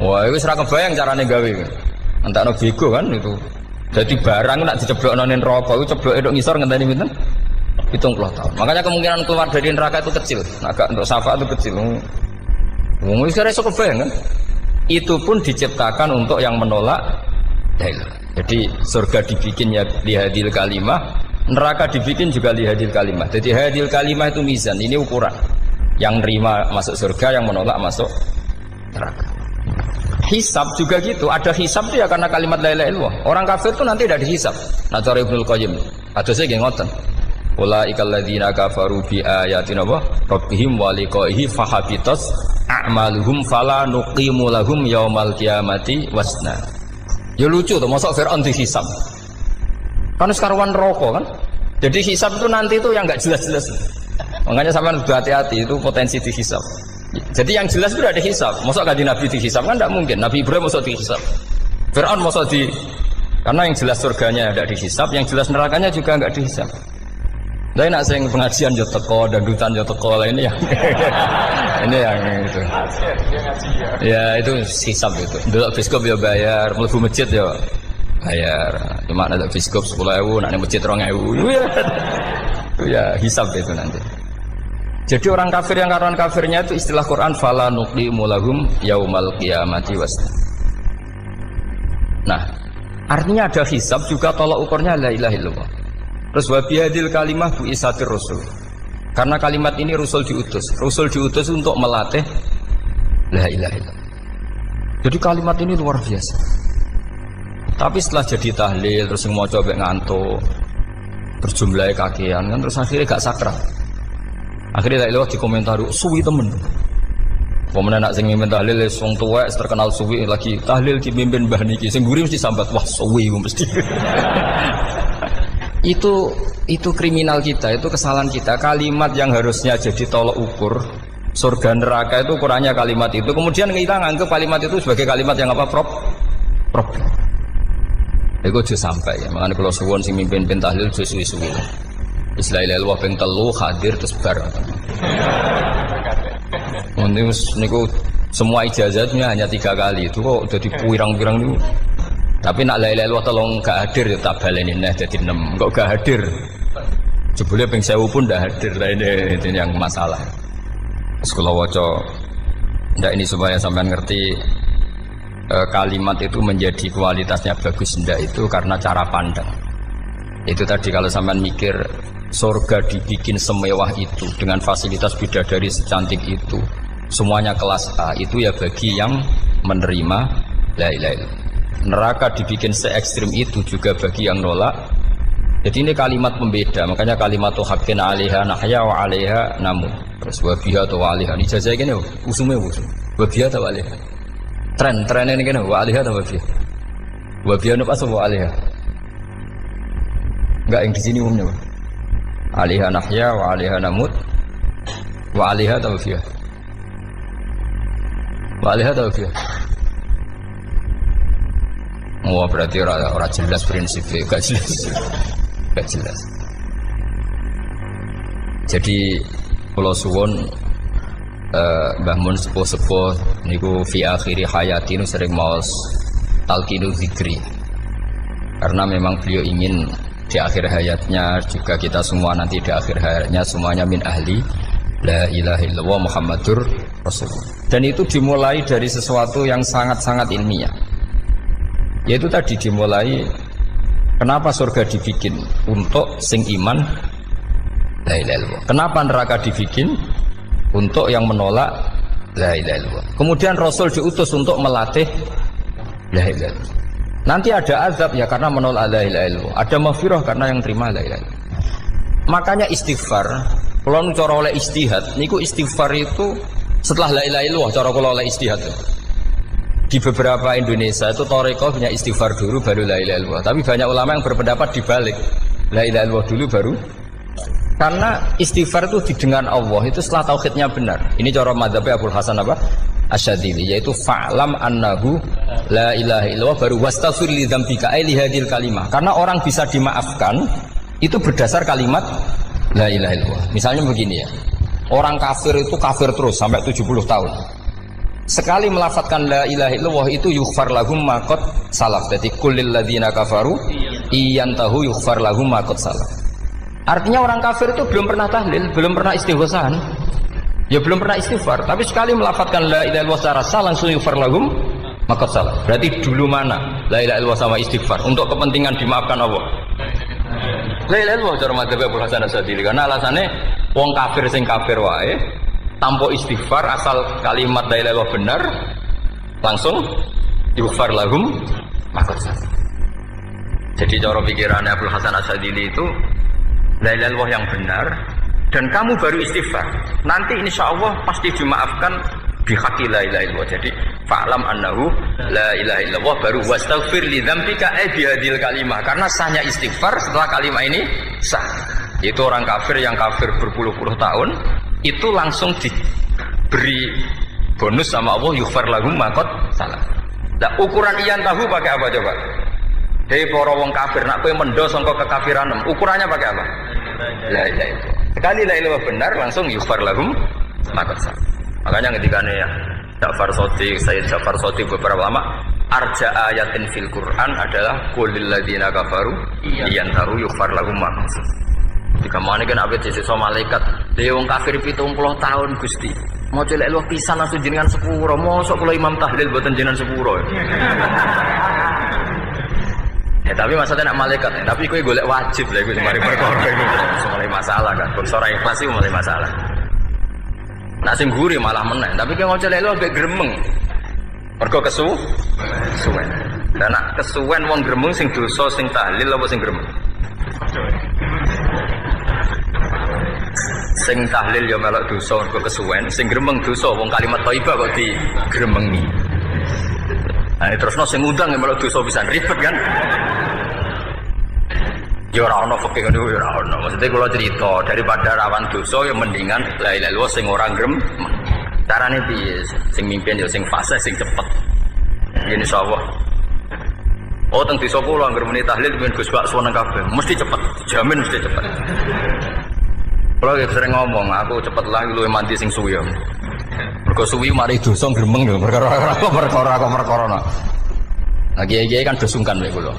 Speaker 1: Wah, itu ora kebayang carane gawe. Entakno bego kan itu. Jadi barang nak diceblokno ning neraka itu cebloke tok ngisor ngenteni pinten? 70 tahun. Makanya kemungkinan keluar dari neraka itu kecil. Agak untuk syafaat itu kecil. Wong wis ora iso kebayang kan? Itu pun diciptakan untuk yang menolak dalil. Jadi surga dibikin ya lihadil kalimah, neraka dibikin juga lihadil kalimah. Jadi hadil kalimah itu mizan, ini ukuran. Yang nerima masuk surga, yang menolak masuk neraka. Hisab juga gitu, ada hisab itu ya karena kalimat la ilaha illallah. Orang kafir itu nanti tidak dihisab. Nah, cara Ibnul Qayyim, hadisnya nggih ngoten. Ulaikal ladzina kafaru bi ayatina rabbihim wa liqaihi fahabitas a'maluhum fala nuqimu lahum yaumal qiyamati wasna. Ya lucu tuh, masa Fir'aun dihisab. Kan sekarang rokok kan. Jadi hisab itu nanti itu yang enggak jelas-jelas. Makanya sampean kudu hati-hati, itu potensi dihisab. Jadi yang jelas itu udah dihisab. Masa kanjeng Nabi dihisab kan enggak mungkin. Nabi Ibrahim masa dihisab. Fir'aun masa karena yang jelas surganya enggak dihisab, yang jelas nerakanya juga enggak dihisab. Tapi nak sing pengajian yo teko, dangdutan yo teko ini ya. Ini yang itu. Ya itu hisab itu. Delok biskop yo bayar, mlebu masjid yo bayar. Cuma ada biskop 10.000, nak masjid 2.000. Itu ya hisab itu nanti. Jadi orang kafir yang karuan kafirnya itu istilah Quran fala nuqimu lahum yaumal qiyamati wasna. Nah, artinya ada hisab juga tolak ukurnya la ilaha illallah. Terus wabihadil kalimah bu isatir rasul. Karena kalimat ini rasul diutus untuk melatih la ilaha illallah. Jadi kalimat ini luar biasa. Tapi setelah jadi tahlil terus yang mau coba ngantuk, terus jumlahnya kakean kan, terus akhirnya gak sakral. Akhirnya tak lewat di komentar, suwi temen. Pemenang nak sing mimpin tahlil wong tuwek terkenal suwi lagi tahlil dipimpin Mbah niki sing mburi mesti sambat wah suwi mesti. itu kriminal kita, itu kesalahan kita. Kalimat yang harusnya jadi tolok ukur surga neraka itu ukurannya kalimat itu. Kemudian kita nganggap kalimat itu sebagai kalimat yang apa? Problem. Iku aja sampai ya. Makanya kalau suwon sing mimpin tahlil aja suwi-suwi. Istilah ilal ping 3 hadir terus bar. Niku semua ijazahnya hanya 3 kali itu kok udah dipirang-pirang niku. Tapi nak la ilaha illallah tolong gak hadir ya tak baleni neh dadi 6. Kok gak hadir? Jebule ping 1000 pun ndak hadir. Lah ini yang masalah. Sekolah waca ndak ini supaya sampean ngerti kalimat itu menjadi kualitasnya bagus ndak itu karena cara pandang. Itu tadi kalau sampean mikir surga dibikin semewah itu dengan fasilitas bidadari secantik itu, semuanya kelas A, itu ya bagi yang menerima la ilaha illallah. Neraka dibikin se ekstrim itu juga bagi yang nolak. Jadi ini kalimat pembeda, makanya kalimat tuh hakin alaiha nahya wa alaiha namu. Terus wabiha atau wa alaiha. Ini jazah gini usumnya usum. Wabiha atau wa alaiha. Tren ini gini wa alaiha atau wabiha. Wabiha nupas wa alaiha. Enggak yang di sini umumnya. Alaiha nahya wa alaiha namut wa alaiha tawfiyah wa alaiha tawfiyah. Oh berarti orang jelas prinsipnya, gak jelas. Jadi kalau suwon Mbah Mun sepuh-sepuh niku fi akhiri hayati nu sering maos talqinu zikri karena memang beliau ingin di akhir hayatnya juga kita semua nanti di akhir hayatnya semuanya min ahli la ilaha illallah Muhammadur Rasulullah. Dan itu dimulai dari sesuatu yang sangat-sangat ilmiah. Yaitu tadi dimulai kenapa surga dibikin untuk sing iman la ilaha illallah. Kenapa neraka dibikin untuk yang menolak la ilaha illallah. Kemudian Rasul diutus untuk melatih la ilaha illallah. Nanti ada azab ya karena menolak la ilaha illallah. Ada maghfirah karena yang terima la ilaha illallah. Makanya istighfar, kalau cara oleh istihad, niku istighfar itu setelah la ilaha illallah cara kalau oleh istihad. Di beberapa Indonesia itu thariqah punya istighfar dulu baru la ilaha illallah. Tapi banyak ulama yang berpendapat dibalik. La ilaha illallah dulu baru. Karena istighfar itu didengar Allah itu setelah tauhidnya benar. Ini cara madzhabnya Abul Hasan apa? Asyadili, yaitu fa'lam annahu la ilaha illallah baru wastaghfir li dzambika ai li hadil kalimah. Karena orang bisa dimaafkan itu berdasar kalimat la ilaha illallah. Misalnya begini ya. Orang kafir itu kafir terus sampai 70 tahun. Sekali melafadzkan la ilaha illallah itu yughfar lahum ma qad salaf. Jadi kullil ladzina kafaru iyantahu yughfar lahum ma qad salaf. Artinya orang kafir itu belum pernah tahlil, belum pernah istighosah. Ya belum pernah istighfar, tapi sekali melafadzkan la ilaha illallah secara sah langsung yughfar lahum maka salah. Berarti dulu mana la ilaha illallah sama istighfar untuk kepentingan dimaafkan Allah? La ilaha illallah cara madzhab Abul Hasan Asyadili karena alasannya wong kafir sing kafir wae tanpa istighfar asal kalimat la ilaha illallah benar langsung yughfar lahum maka salah. Jadi cara pikirannya Abul Hasan Asyadili itu la ilaha illallah yang benar dan kamu baru istighfar nanti insya Allah pasti dimaafkan bihaqi la ilaha illallah. Jadi fa'lam annahu la ilaha illallah baru wastaghfir li dzambika bihadil kalimah karena sahnya istighfar setelah kalimat ini sah. Itu orang kafir yang kafir berpuluh-puluh tahun itu langsung diberi bonus sama Allah yughfar lahum ma qad salah. Nah ukuran iyan tahu pakai apa coba? Hei para wong kafir nak kowe mendo sangka kekafiran ukurannya pakai apa? La ilaha illallah. Sekali la ilaha benar langsung yughfar lahum maka sah. Makanya ketika ya Ja'far Shadiq, Sayyid Ja'far Shadiq beberapa lama arja ayatin fil Quran adalah qulil ladzina kafaru iyantaru yughfar lahum ma qad salaf. Jika mana kan abet sisa malaikat dia wong kafir 70 tahun Gusti mau celek lu pisan langsung jenengan sepuro mosok kula imam tahlil boten jenengan sepuro. Tapi maksudnya nak malaikat, tapi kowe golek wajib lah iku mari perkara iku mulai masalah kan. Bangsa ora ikhlas iku mulai masalah. Nak sing guri malah meneh, tapi kowe ngocelek lu ambek gremeng. Mergo kesuwen. Dan nak kesuwen wong gremeng sing dosa sing tahlil apa sing gremeng? Sing tahlil ya melok dosa kok kesuwen, sing gremeng dosa wong kalimat thayyibah kok digremengi. Nah, terusno sing ngundang ya melok dosa pisan ribet kan? Ya ora ono fikih ngono ya ora ono. Maksudnya kula cerita daripada rawan dosa ya mendingan la ilaha illallah sing ora gremeng. Carane piye? Sing mimpin ya sing fasih sing cepet. Yen insyaallah. Oh teng desa kula anggere muni tahlil ben Gus Bakso nang kabeh, mesti cepet, dijamin mesti cepet. Kula sering ngomong, aku cepet lah luwih mandi sing suwi. Mergo suwi mari dosa gremeng lho, perkara. Nah kiai-kiai kan do sungkan mek kula.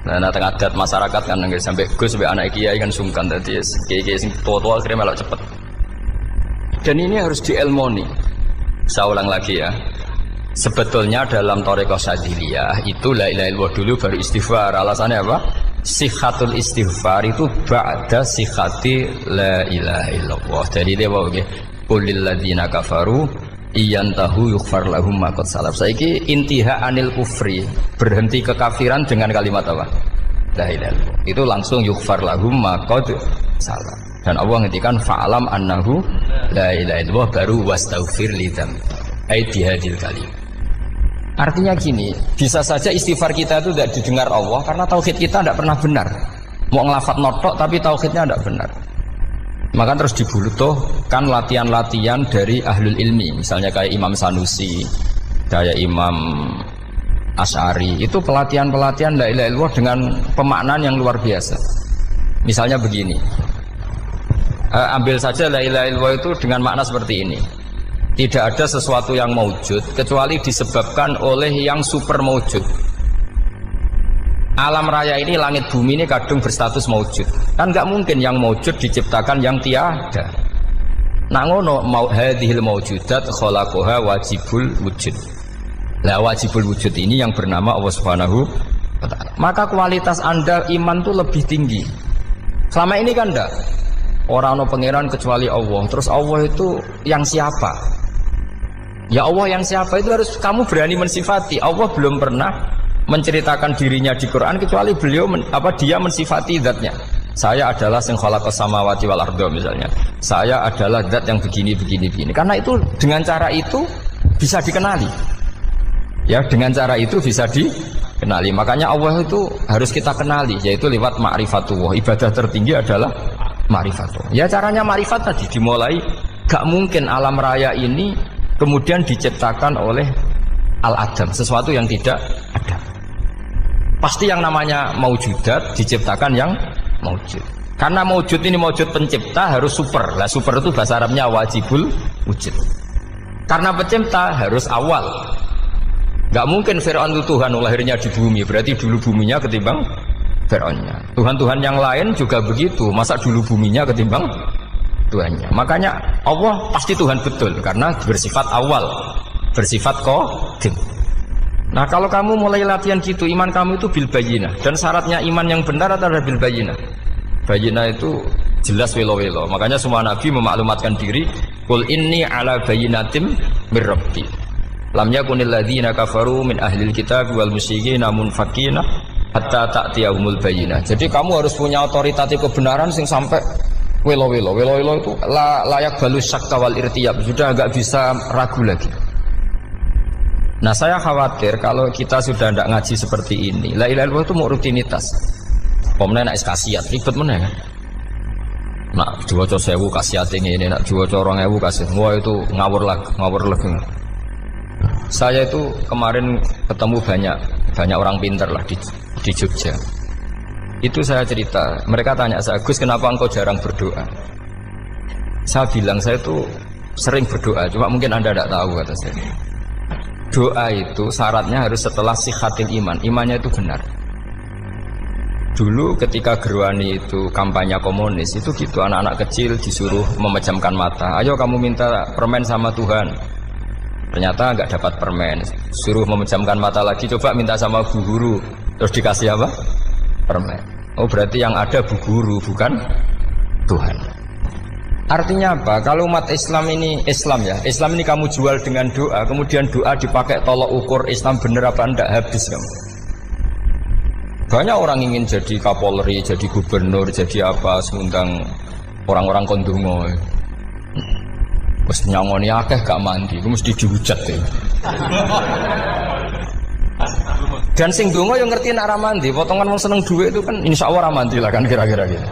Speaker 1: Nah teng adat masyarakat kan nggih sampai Gus sampai anak kiai kan sungkan dadi kiai-kiai sing tua-tua akhirnya melok cepet. Dan ini harus dielmoni. Saya ulang lagi ya. Sebetulnya dalam thariqah Syadziliyah itu la ilaha illallah dulu baru istighfar. Alasannya apa? Sikhatul istighfar itu ba'da sikhati la ilaha illallah. Jadi dia bawa nggih qulil ladzina kafaru iyantahu yughfar lahum ma qad salaf. Saiki intiha anil kufri, berhenti kekafiran dengan kalimat apa? La ilaha illallah. Itu langsung yughfar lahum ma qad salaf. Dan Allah ngendikan fa'alam annahu la ilaha illallah baru wastaghfir lidzam. Ai bihadil kalim. Artinya gini, bisa saja istighfar kita itu tidak didengar Allah karena tauhid kita tidak pernah benar. Mau ngelafat notok tapi tauhidnya tidak benar. Maka terus dibutuhkan latihan-latihan dari ahlul ilmi, misalnya kayak Imam Sanusi, kayak Imam Asy'ari. Itu pelatihan-pelatihan la ilaha illallah dengan pemaknaan yang luar biasa. Misalnya begini, ambil saja la ilaha illallah itu dengan makna seperti ini. Tidak ada sesuatu yang maujud kecuali disebabkan oleh yang super maujud. Alam raya ini, langit bumi ini kadung berstatus maujud. Kan nggak mungkin yang maujud diciptakan yang tiada. Nak ngono mau hadhil maujudat khalaqaha wajibul wujud. Lah wajibul wujud ini yang bernama Allah Subhanahu wa taala. Maka kualitas Anda iman tuh lebih tinggi. Selama ini kan enggak. Orang no pangeran kecuali Allah. Terus Allah itu yang siapa? Ya Allah yang siapa itu harus kamu berani mensifati. Allah belum pernah menceritakan dirinya di Quran kecuali beliau dia mensifati zatnya. Saya adalah sing khalaqas samawati wal arda misalnya. Saya adalah zat yang begini. Karena itu dengan cara itu bisa dikenali. Ya, dengan cara itu bisa dikenali. Makanya Allah itu harus kita kenali yaitu lewat ma'rifatullah. Ibadah tertinggi adalah ma'rifatullah. Ya caranya ma'rifat tadi dimulai gak mungkin alam raya ini kemudian diciptakan oleh al-adam, sesuatu yang tidak ada. Pasti yang namanya maujudat diciptakan yang maujud. Karena maujud ini maujud pencipta harus super. Lah super itu bahasa Arabnya wajibul wujud. Karena pencipta harus awal. Gak mungkin Fir'aun itu Tuhan lahirnya di bumi, berarti dulu buminya ketimbang Fir'aunnya. Tuhan-Tuhan yang lain juga begitu, masa dulu buminya ketimbang Tuhannya. Makanya Allah pasti Tuhan betul karena bersifat awal, bersifat qadim. Nah kalau kamu mulai latihan gitu, iman kamu itu bil bayyinah. Dan syaratnya iman yang benar adalah bil bayyinah. Bayyinah itu jelas welo-welo. Makanya semua nabi memaklumatkan diri, qul inni ala bayyinatim mir rabbi. Lam yakunil ladzina kafaru min ahlil kitab wal musyrikin munfakina hatta ta'tiyahumul bayyinah. Jadi kamu harus punya otoritatif kebenaran sing sampai welo-welo itu layak balus syakka wal irtiyab, sudah agak bisa ragu lagi. Nah saya khawatir kalau kita sudah tidak ngaji seperti ini, la ilaha illallah itu mau rutinitas. Pemenang nak kasiat ribet mana kan? Nak diwaca 1000 kasiat ini, nak diwaca 2000 kasiat, wah itu ngawur lagi. Saya itu kemarin ketemu banyak orang pintar lah di Jogja. Itu saya cerita, mereka tanya saya, Gus kenapa engkau jarang berdoa? Saya bilang saya itu sering berdoa, cuma mungkin Anda tidak tahu kata saya. Doa itu syaratnya harus setelah sihatil iman, imannya itu benar. Dulu ketika Gerwani itu kampanye komunis itu gitu, anak-anak kecil disuruh memejamkan mata, ayo kamu minta permen sama Tuhan. Ternyata nggak dapat permen, suruh memejamkan mata lagi, coba minta sama bu guru, terus dikasih apa? Permen. Oh berarti yang ada bu guru bukan Tuhan. Artinya apa? Kalau umat Islam ini Islam ini kamu jual dengan doa, kemudian doa dipakai tolok ukur Islam bener apa enggak, habis kamu. Banyak orang ingin jadi Kapolri, jadi gubernur, jadi apa, mengundang orang-orang kondungo. Wes nyangoni akeh gak mandi, itu mesti dihujat ya. Dan sing donga yang ngerti nak mandi, potongan wong seneng duit itu kan insya Allah mandi lah kan kira-kira gitu.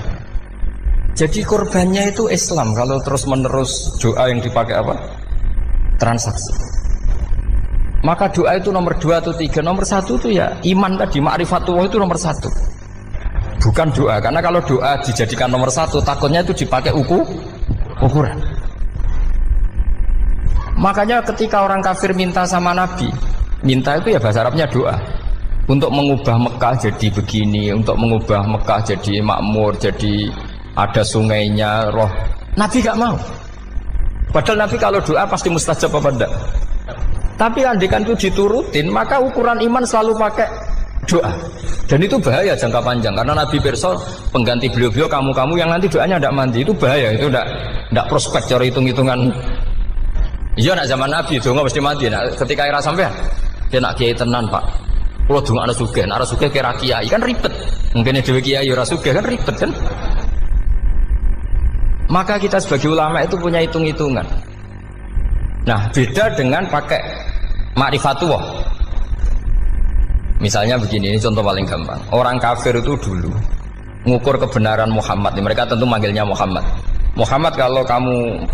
Speaker 1: Jadi korbannya itu Islam kalau terus menerus doa yang dipakai apa? Transaksi. Maka doa itu nomor 2 atau 3, nomor 1 itu ya iman tadi, ma'rifatullah itu nomor 1. Bukan doa, karena kalau doa dijadikan nomor 1 takutnya itu dipakai ukuran. Makanya ketika orang kafir minta sama Nabi, minta itu ya bahasa Arabnya doa. Untuk mengubah Mekah jadi begini, untuk mengubah Mekah jadi makmur, jadi ada sungainya, roh. Nabi gak mau. Padahal Nabi kalau doa pasti mustajab apa enggak? Tapi andikan itu diturutin, maka ukuran iman selalu pakai doa. Dan itu bahaya jangka panjang, karena Nabi Perso pengganti beliau-beliau kamu-kamu yang nanti doanya tidak mandi, itu bahaya, itu tidak prospek cara hitung-hitungan. Iya nak zaman Nabi itu nggak mesti mandi. Nah, ketika era sampean, dia nak kiai tenan pak. Kalau dulu ada sugih, nak sugih kira kiai kan ribet. Mungkin dewi kiai ora sugih kan ribet kan. Maka kita sebagai ulama itu punya hitung-hitungan. Nah beda dengan pakai ma'rifatullah. Misalnya begini, ini contoh paling gampang. Orang kafir itu dulu mengukur kebenaran Muhammad. Mereka tentu manggilnya Muhammad. Muhammad kalau kamu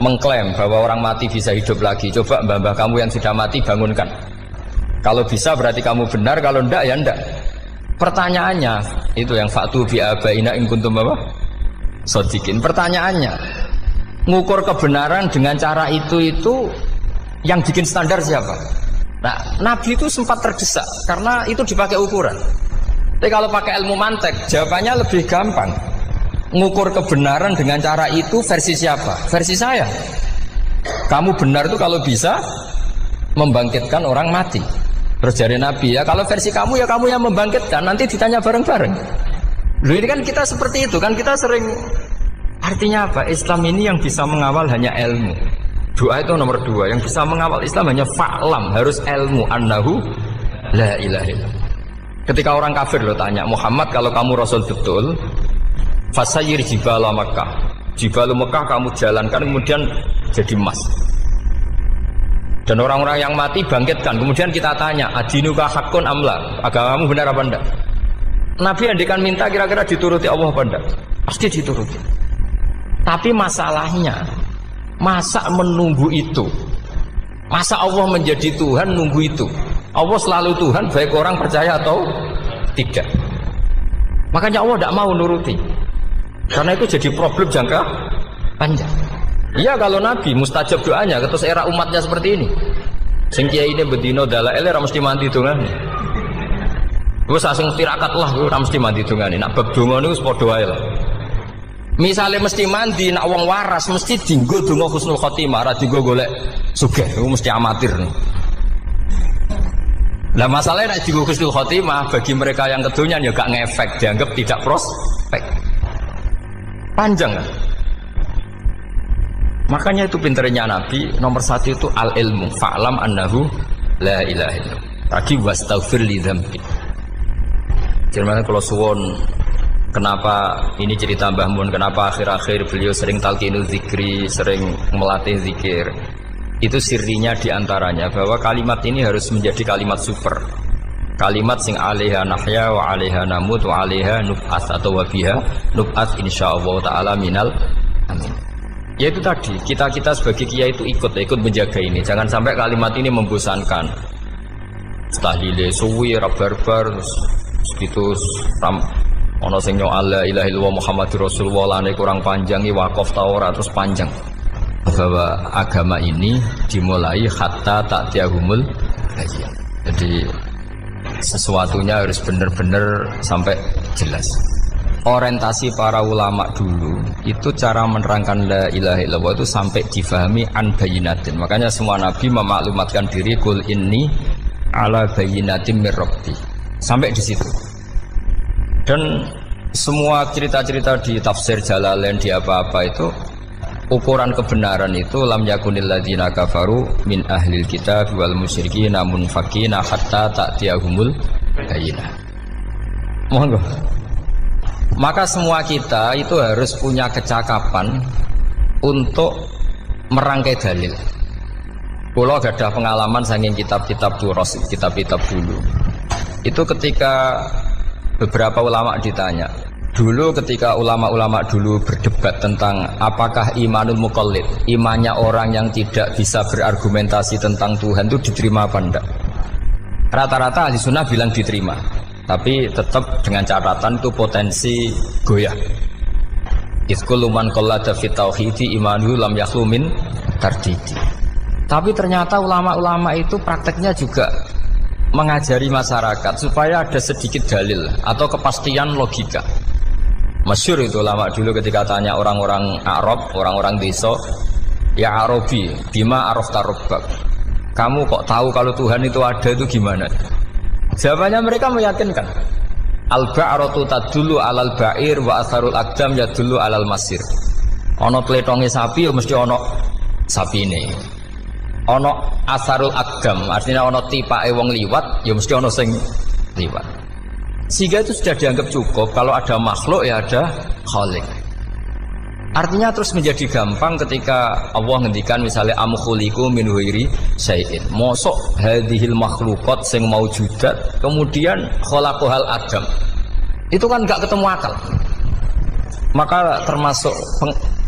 Speaker 1: mengklaim bahwa orang mati bisa hidup lagi, coba mbah-mbah kamu yang sudah mati bangunkan. Kalau bisa berarti kamu benar, kalau ndak ya ndak. Pertanyaannya itu yang fa'tu bi abaina in kuntum apa? Shodiqin. Pertanyaannya, ngukur kebenaran dengan cara itu yang bikin standar siapa? Nah, Nabi itu sempat terdesak karena itu dipakai ukuran. Tapi kalau pakai ilmu mantek, jawabannya lebih gampang. Ngukur kebenaran dengan cara itu versi siapa? Versi saya. Kamu benar itu kalau bisa membangkitkan orang mati. Terus dari Nabi ya, kalau versi kamu ya kamu yang membangkitkan, nanti ditanya bareng-bareng. Loh ini kan kita seperti itu kan, kita sering. Artinya apa? Islam ini yang bisa mengawal hanya ilmu. Doa itu nomor 2, yang bisa mengawal Islam hanya fa'lam, harus ilmu annahu la ilaha illallah. Ketika orang kafir lo tanya, Muhammad kalau kamu Rasul betul, fasayyir jibala Makkah, jibala Makkah kamu jalankan kemudian jadi emas. Dan orang-orang yang mati bangkitkan. Kemudian kita tanya, adinuka hakun amla, agamamu benar apa enggak? Nabi andikan minta kira-kira dituruti Allah apa enggak? Pasti dituruti. Tapi masalahnya, masa menunggu itu? Masa Allah menjadi Tuhan nunggu itu? Allah selalu Tuhan baik orang percaya atau tidak. Makanya Allah tidak mau nuruti. Karena itu jadi problem jangka panjang. Iya kalau Nabi mustajab doanya, terus era umatnya seperti ini. Sing kiai ini bedino dalail ora mesti mandi dongane. Wis asing tirakat lah ora mesti mandi dongane. Nak bab donga niku padha wae lah. Misale mesti mandi, nak wong waras mesti dienggo donga husnul khotimah, ora dienggo golek sugih. Iku mesti amatir. Lah masalahnya nak dienggo husnul khotimah bagi mereka yang kedonyan ya gak ngefek, dianggap tidak prospek. Panjang kan? Makanya itu pinternya Nabi nomor 1 itu al-ilmu fa'lam annahu la ilaha illallah. Tadi wastaghfir li dzambi. Jadi kalau suwon kenapa ini cerita Mbah Mun, kenapa akhir-akhir beliau sering talqinu zikri, sering melatih zikir. Itu sirinya diantaranya bahwa kalimat ini harus menjadi kalimat super. Kalimat sing alaiha nahya wa alaiha namut wa alaiha nub'ats atau wa biha nub'ats insyaallah taala minal amin. Ya itu tadi, kita sebagai kiai itu ikut menjaga ini. Jangan sampai kalimat ini membosankan. Tahlile suwi barbar segitu ono sing nyo alla ilaha illallah Muhammadur Rasulullah lane kurang panjang iki wakaf ta ora terus panjang. Bahwa agama ini dimulai hatta ta'tiyahumul bayyinah. Jadi sesuatunya harus benar-benar sampai jelas. Orientasi para ulama dulu itu cara menerangkan la ilaha illallah itu sampai difahami an bayyinatin. Makanya semua nabi memaklumatkan diri kul inni ala bayyinatin mir rabbi. Sampai di situ. Dan semua cerita-cerita di tafsir Jalalain di apa-apa itu ukuran kebenaran itu lam yakunil ladzina kafaru min ahlil kitab wal musyrikin namun faqina hatta ta'tiyahumul bayyinah. Monggo. Maka semua kita itu harus punya kecakapan untuk merangkai dalil. Kalau ada pengalaman saking kitab-kitab duros, kitab-kitab dulu. Itu ketika beberapa ulama ditanya. Dulu ketika ulama-ulama dulu berdebat tentang apakah imanul muqallid, imannya orang yang tidak bisa berargumentasi tentang Tuhan itu diterima apa enggak? Rata-rata ahli sunnah bilang diterima, tapi tetap dengan catatan itu potensi goyah. Iskul man qallada fit tauhidi imanuhu lam yakhlu min tardidi. Tapi ternyata ulama-ulama itu prakteknya juga mengajari masyarakat supaya ada sedikit dalil atau kepastian logika. Masyhur itu ulama dulu ketika tanya orang-orang Arab, orang-orang desa, ya Arabi, bima arafta rabbak. Kamu kok tahu kalau Tuhan itu ada, itu gimana? Jawabannya mereka meyakinkan. Al-ba'ratu tadullu alal ba'ir wa atharul aqdam yadullu alal masir. Ono tletonge sapi ya mesti ono sapine. Ono atharul aqdam, artinya ono tipake wong liwat ya mesti ono sing liwat. Sehingga itu sudah dianggap cukup kalau ada makhluk ya ada khalik. Artinya terus menjadi gampang ketika Allah ngendikan misalnya am khuliqu min ghairi syai'in. Mosok hadhil makhluqat sing maujudat kemudian khalaqahal adam. Itu kan enggak ketemu akal. Maka termasuk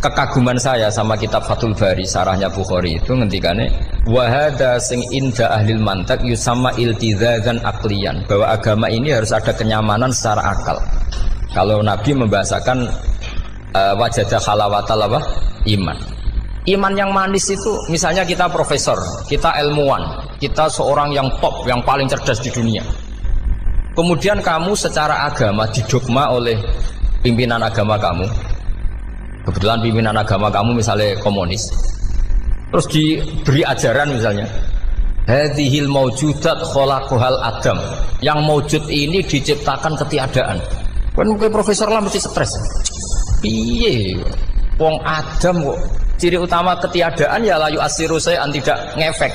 Speaker 1: kekaguman saya sama kitab Fathul Bari sarahnya Bukhari itu ngendikane wa hadza sing inda ahlil mantak yusamma iltizazan aqliyan, bahwa agama ini harus ada kenyamanan secara akal. Kalau Nabi membahasakan wajada halawatal apa? Iman. Iman yang manis itu misalnya kita profesor, kita ilmuwan, kita seorang yang top, yang paling cerdas di dunia. Kemudian kamu secara agama didogma oleh pimpinan agama kamu. Kebetulan pimpinan agama kamu misalnya komunis. Terus diberi ajaran misalnya hadhil maujudat khalaqahal adam. Yang maujud ini diciptakan ketiadaan. Kan mungkin profesor lah mesti stres. Piye wong Adam kok ciri utama ketiadaan ya layu asiru saya tidak ngefek.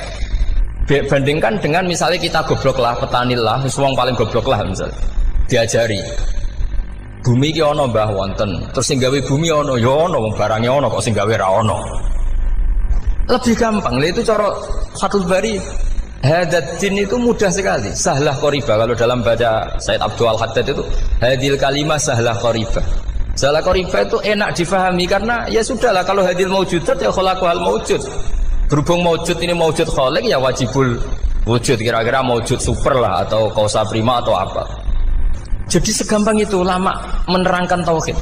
Speaker 1: Bandingkan dengan misalnya kita goblok lah, petani lah, wong paling goblok lah misalnya diajari bumi ki ana mbah wonten, terus sing gawe bumi ana ya ana, wong barange ana kok sing gawe ra ana. Lebih gampang lha itu cara Fathul Bari. Hadatin itu mudah sekali, sahlah qoriba. Kalau dalam baca Said Abdul Al-Haddad itu hadil kalimah sahlah qoriba. Sahlah qoriba itu enak difahami karena ya sudahlah kalau hadil maujudat ya khalaqahal maujud. Berhubung maujud ini maujud khaliq ya wajibul wujud, kira-kira maujud super lah atau kausa prima atau apa. Jadi segampang itu ulama menerangkan tauhid.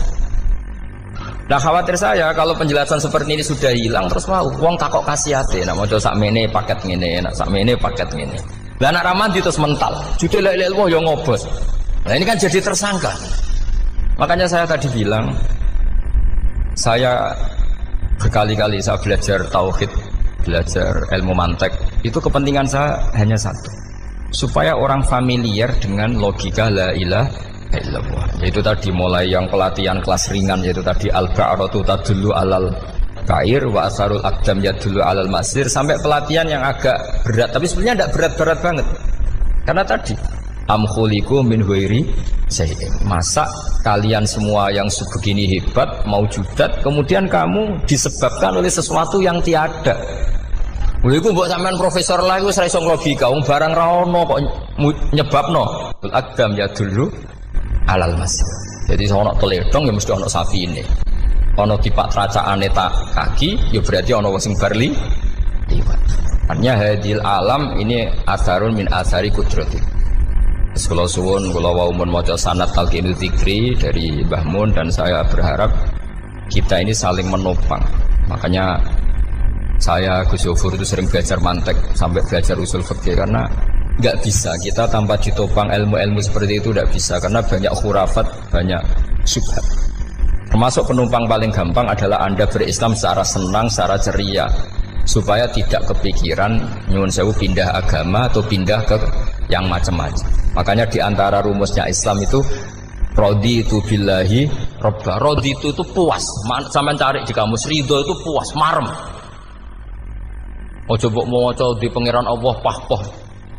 Speaker 1: Nah khawatir saya kalau penjelasan seperti ini sudah hilang terus mau wong takok kasihate, nak maca sakmene paket ngene, nak sakmene paket ngene. Lah nak ramadi terus mental, judul ilmu yo ngobos. Nah ini kan jadi tersangka. Makanya saya tadi bilang saya berkali-kali saya belajar tauhid, belajar ilmu mantek. Itu kepentingan saya hanya satu. Supaya orang familiar dengan logika la ilaha illallah. Yaitu tadi mulai yang pelatihan kelas ringan, yaitu tadi al-ba'ratu tadullu alal kair wa asarul aqdam yadullu alal masir, sampai pelatihan yang agak berat, tapi sebenarnya tidak berat-berat banget. Karena tadi am khuliqu min ghairi syai'in. Masa kalian semua yang sebegini hebat maujudat kemudian kamu disebabkan oleh sesuatu yang tiada. Lha iku mbok sampean profesor lah iku ora iso logika, wong barang ra ono kok nyebabno. Al-aqdam ya dulu alal masir. Jadi ono teledong ya mesti ono sapine. Ono tipak tracakane tak kaki ya berarti ono sing barli liwat. Artinya hadil alam ini asarun min asari kudrati. Sekolah suwun kula wau mun maca sanad talqinul dzikri dari Mbah Mun, dan saya berharap kita ini saling menopang. Makanya saya Gus Yofur itu sering belajar mantek sampai belajar usul fikih, karena nggak bisa kita tanpa ditopang ilmu-ilmu seperti itu, tidak bisa, karena banyak khurafat, banyak syubhat. Termasuk penumpang paling gampang adalah Anda berislam secara senang, secara ceria, supaya tidak kepikiran nyuwun sewu pindah agama atau pindah ke yang macam-macam. Makanya diantara rumusnya Islam itu raditu billahi robba. Raditu itu puas, sampean cari di kamus, ridho itu puas, marem. Ojo mbok maca di pangeran Allah pah-pah.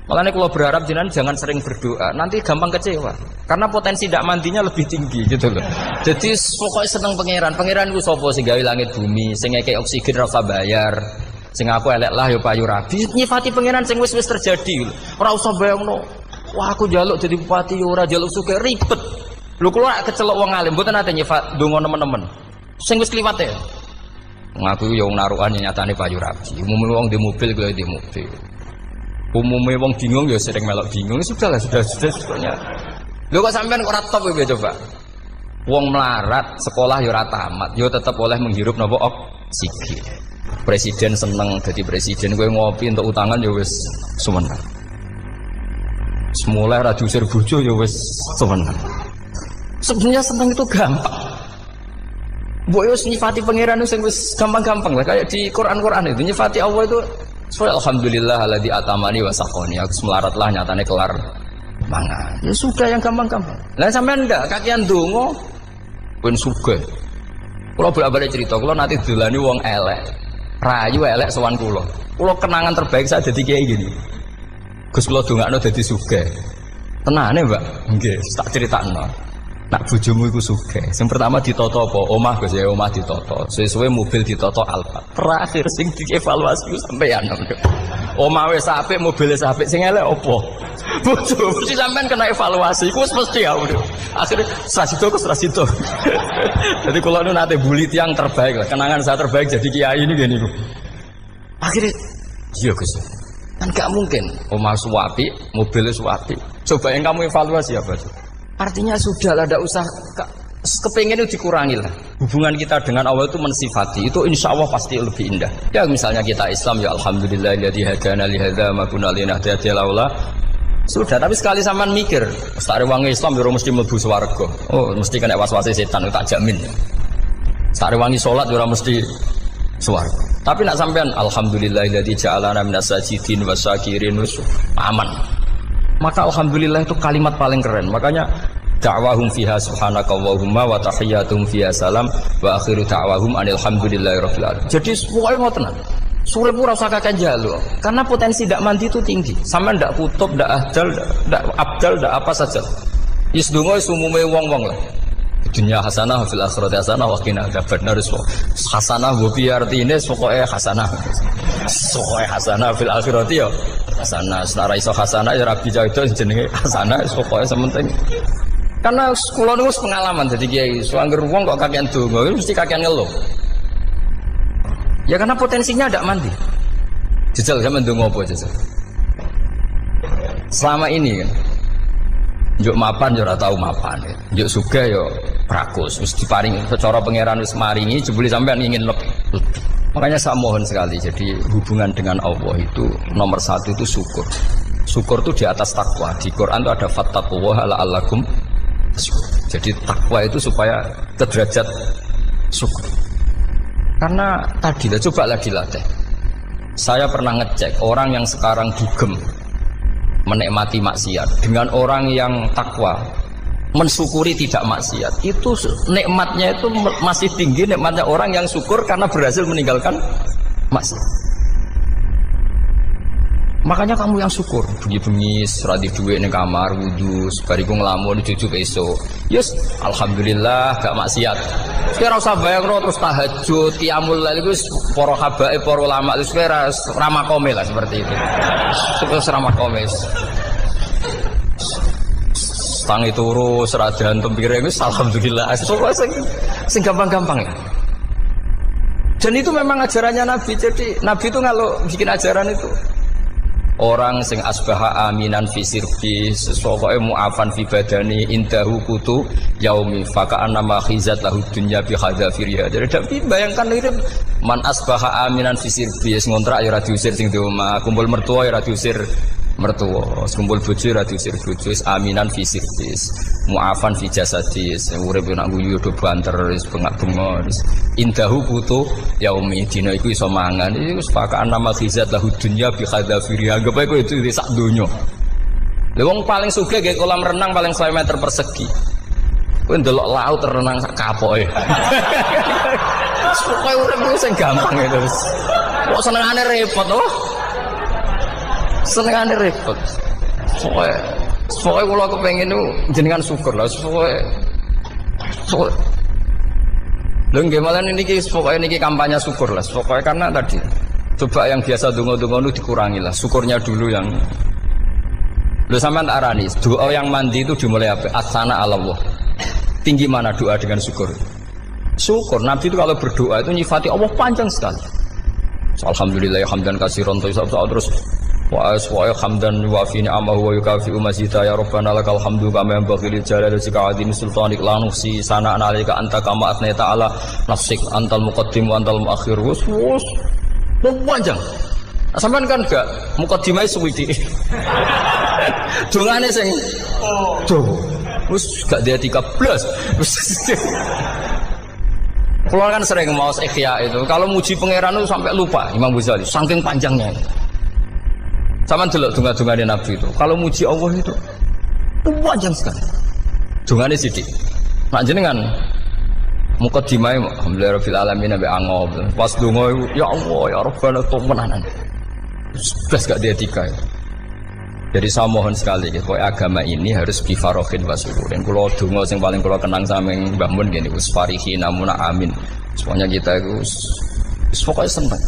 Speaker 1: Makanya kalau berharap jenengan jangan sering berdoa, nanti gampang kecewa. Karena potensi tidak mandinya lebih tinggi gitu loh. Jadi pokoknya seneng pangeran itu sapa sing gawe langit bumi, sing ngekek oksigen ora usah bayar. Sing aku elek lah ya payu rabi. Nyifati pangeran sing wis terjadi. Ora usah bayangno. Wah aku njaluk jadi bupati ya ora njaluk sugih ribet. Lho kula kecelok wong alim mboten nate nyifat donga nemen-nemen. Sing wis kliwat ya. Ngaku ya wong narukan nyatane payu rabi. Umume wong di mobil kaya di mobil. Umume wong bingung ya sering melok bingung. Sudah sebetulnya. Lho kok sampean ora top ya coba. Wong melarat, sekolah ya ora tamat, ya tetep oleh menghirup napa oksigen. Presiden seneng dadi presiden, kowe ngopi untuk utangan ya wis semeneng. Semula ra diusir bojo ya wis semeneng. Sebenarnya seneng itu gampang. Mbok yo nyifati pangeran sing wis gampang-gampang lah kayak di Quran itu nyifati Allah itu alhamdulillah alladzi atamani wa saqani. Aku melarat lah nyatane kelar mangan. Ya sudah yang gampang-gampang. Lah sampean ndak kakian donga pun sugih. Kula bolak-balik cerita, kula nanti dolani wong elek. Rayu elek sowan kula. Kula kenangan terbaik saya dadi kiai gini. Gus kula dongakno dadi sugih. Tenane, Mbak? Nggih, tak critakno. Nak bojomu iku sugih. Sing pertama ditata apa? Omah Gus ya, omah ditata. Sesuai mobil ditata Alphard. Terakhir sing dievaluasi ku sampeyan. Omah wis apik, mobil wis apik, sing elek apa? Bojo mesti sampean kena evaluasi. Iku mesti ya. Akhirnya strasito. Jadi kula nu nate bully tiyang terbaik lah. Kenangan saya terbaik jadi kiai ini gini ku. Akhirnya iya Gus. Kan gak mungkin omah suwapi, mobil suwapi. Coba yang kamu evaluasi apa tuh? Artinya sudah lah, tidak usah kepengen itu dikurangi lah. Hubungan kita dengan Allah itu mensifati, itu insya Allah pasti lebih indah. Ya misalnya kita Islam, ya alhamdulillahilladzi hadana li hadza ma kunna linahtadiya laula. Sudah, tapi sekali sampean mikir, stare wangi Islam yo mesti mlebu swarga. Oh, mesti kena was-wase setan, tak jamin. Stare wangi salat yo mesti swarga. Tapi nak sampean alhamdulillahilladzi ja'alana minas sajidin wasyakirin aman. Maka alhamdulillah itu kalimat paling keren. Makanya da'wahum fiha subhanakallahumma wa tahiyyatuhum fiha salam wa akhiru da'wahum alhamdulillahirabbil alamin. Jadi pokoke ngoten. Surip ora usah kakek njaluk. Karena potensi ndak mandi itu tinggi. Sampeyan ndak kutub, ndak ahdal, ndak abdal, ndak apa saja. Wis donga wis umume wong-wong lah. Dunya hasanah fil akhirati hasanah wa qina adzabannar. Hasanah bu pi artine pokoke hasanah. Pokoke hasanah fil akhirati ya hasanah. Senara iso hasanah ya rabi jauh jenenge hasanah pokoke sementing. Karena kula niku pengalaman dadi kiai, suangger wong kok kakean donga mesti kakean ngeluh. Ya karena potensinya ndak mandi. Jejal sampean ndonga apa jejal? Selama ini kan njuk mapan yo ora tau mapan. Njuk sugih yo prakus wis diparingi secara pangeran wis maringi jebule sampean ingin lebih. Makanya saya mohon sekali, jadi hubungan dengan Allah itu nomor satu itu syukur. Syukur itu di atas takwa. Di Quran itu ada fattaqullaha la'allakum tashkurun. Jadi takwa itu supaya ke derajat syukur. Karena tadilah cobalah dilatih. Saya pernah ngecek orang yang sekarang dugem menikmati maksiat dengan orang yang takwa mensyukuri tidak maksiat, itu nikmatnya itu masih tinggi nikmatnya orang yang syukur karena berhasil meninggalkan maksiat. Makanya kamu yang syukur, bengi-bengi seradi duit ning kamar wudu, bariku ngelamun cucu esuk. Yes, alhamdulillah gak maksiat. Kira usah bayangno terus tahajud, qiyamul lail iku para habaib, para ulama wis kira ramakome lah seperti itu. Terus ramakome. Tangi turu seradan tempire wis alhamdulillah. Sing gampang-gampang ya. Dan itu memang ajarannya Nabi. Jadi Nabi itu kalau bikin ajaran itu orang sing asbaha aminan fi sirbi sesuai mu'afan fi badani indahu kutu yaumi faka'an nama khizat lahu dunya bi hadzafiriya. Jadi tapi bayangkan itu man asbaha aminan fi sirbi ngontrak ya ora diusir sing di omah, kumpul mertua ya ora diusir mertua, kumpul bojo ora diusir bojo, aminan fi sirbi mu'afan fi jasadis urip nak guyu do banter wis bengak-bengok indahu kutu yaumi dina iku iso mangan iku faka'an nama khizat lahu dunya bi hadzafiriya. Anggap ae itu di sak donya. Lha wong paling sugih nggih kolam renang paling 100 meter persegi. Kowe ndelok laut renang sak kapoke. Pokoke urip ku sing gampang itu wis. Kok senengane repot to? Senengane repot. Pokoknya kalau kepengen itu jenengan syukur lah. Pokoknya lho nggih malah niki pokoknya niki kampanye syukur lah. Pokoknya karena tadi coba yang biasa donga-donga itu dikurangi lah. Syukurnya dulu yang lho sampean tak arani doa yang mandi itu dimulai apa? Asana Allah. Tinggi mana doa dengan syukur? Syukur Nabi itu kalau berdoa itu nyifati Allah panjang sekali. Alhamdulillah hamdan katsiran terus wa hamdan wa fi ni'amahu wa yukafi'u mazida ya rabbana lakal hamdu kama yanbaghi lil jalali wa azim sultanik la nuhsi sana'an 'alaika anta kama athnayta 'ala nafsik antal muqaddim wa antal muakhir wus panjang. Sampean kan gak muqaddimah suwiti. Dongane sing wis gak dia 13. Kalau kan sering maos ikhya itu, kalau muji pangeran itu sampai lupa Imam Ghazali, saking panjangnya. Sama delok donga-dongane Nabi itu. Kalau muji Allah itu panjang sekali. Dongane sithik. Nak jenengan muqaddimah alhamdulillah rabbil alamin sampai angob. Pas donga ya Allah ya Rabbana temenanan. Sudah gak dia tiga. Jadi saya mohon sekali, agama ini harus bifarohin wa syukurin. Kalau donga yang paling kalau kenang sama Mbah Mun gini, usfarihi namuna amin. Semuanya kita itu pokoknya senang.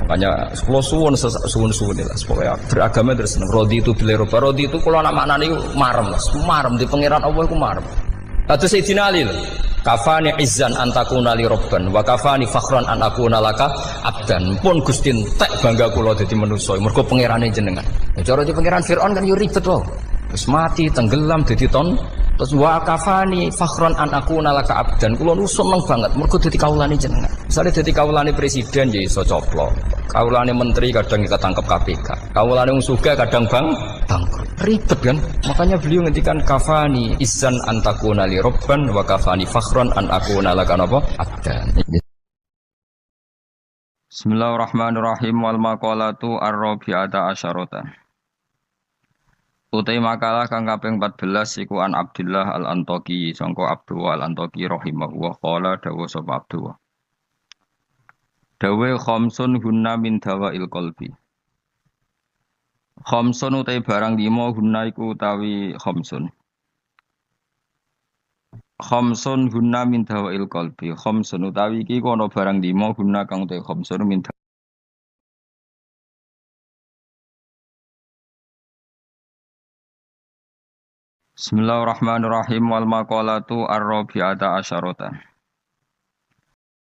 Speaker 1: Makanya kalau suwun lah, pokoknya beragama terus senang. Rodi itu bila rodi itu kalau anak maknanya marem di pangeran Allah itu marem. Kata Sayyidina Ali loh, kafani izzan antakuna li robban, wa kafani fakhran an akuna laka abdan. Pun Gusti entek bangga kula dadi manusa, mergo pangerane jenengan. Cara di pangeran Firaun kan yo ribet wae. Wis mati tenggelam dadi ton. Terus wa kafani fakhran an akuna laka abdan. Kula nu seneng banget mergo dadi kawulane jenengan. Misale dadi kawulane presiden ya iso coplok. Kawulane menteri kadang ketangkep KPK. Kawulane wong sugih kadang bangkrut. Ribet kan? Makanya beliau ngendikan kafani izzan antakuna li robban wa kafani fakhran an akuna laka napa abdan. Bismillahirrahmanirrahim wal maqalatu ar-rabi'ata asyarata. Utai makalah kang kaping 14 iku an Abdullah al-Antaqi sangka Abdullah al-Antaqi rahimahullah qala dawa sapa Abdullah. Dawe khamsun hunna min dawail qalbi. Khamsun utai barang 5 hunna iku utawi khamsun. Khamsun hunna min dawail qalbi. Khamsun utawi iki kono barang 5 hunna kang utai khamsun min Bismillahirrahmanirrahim wal maqalatu ar-rabi'ata asyarata.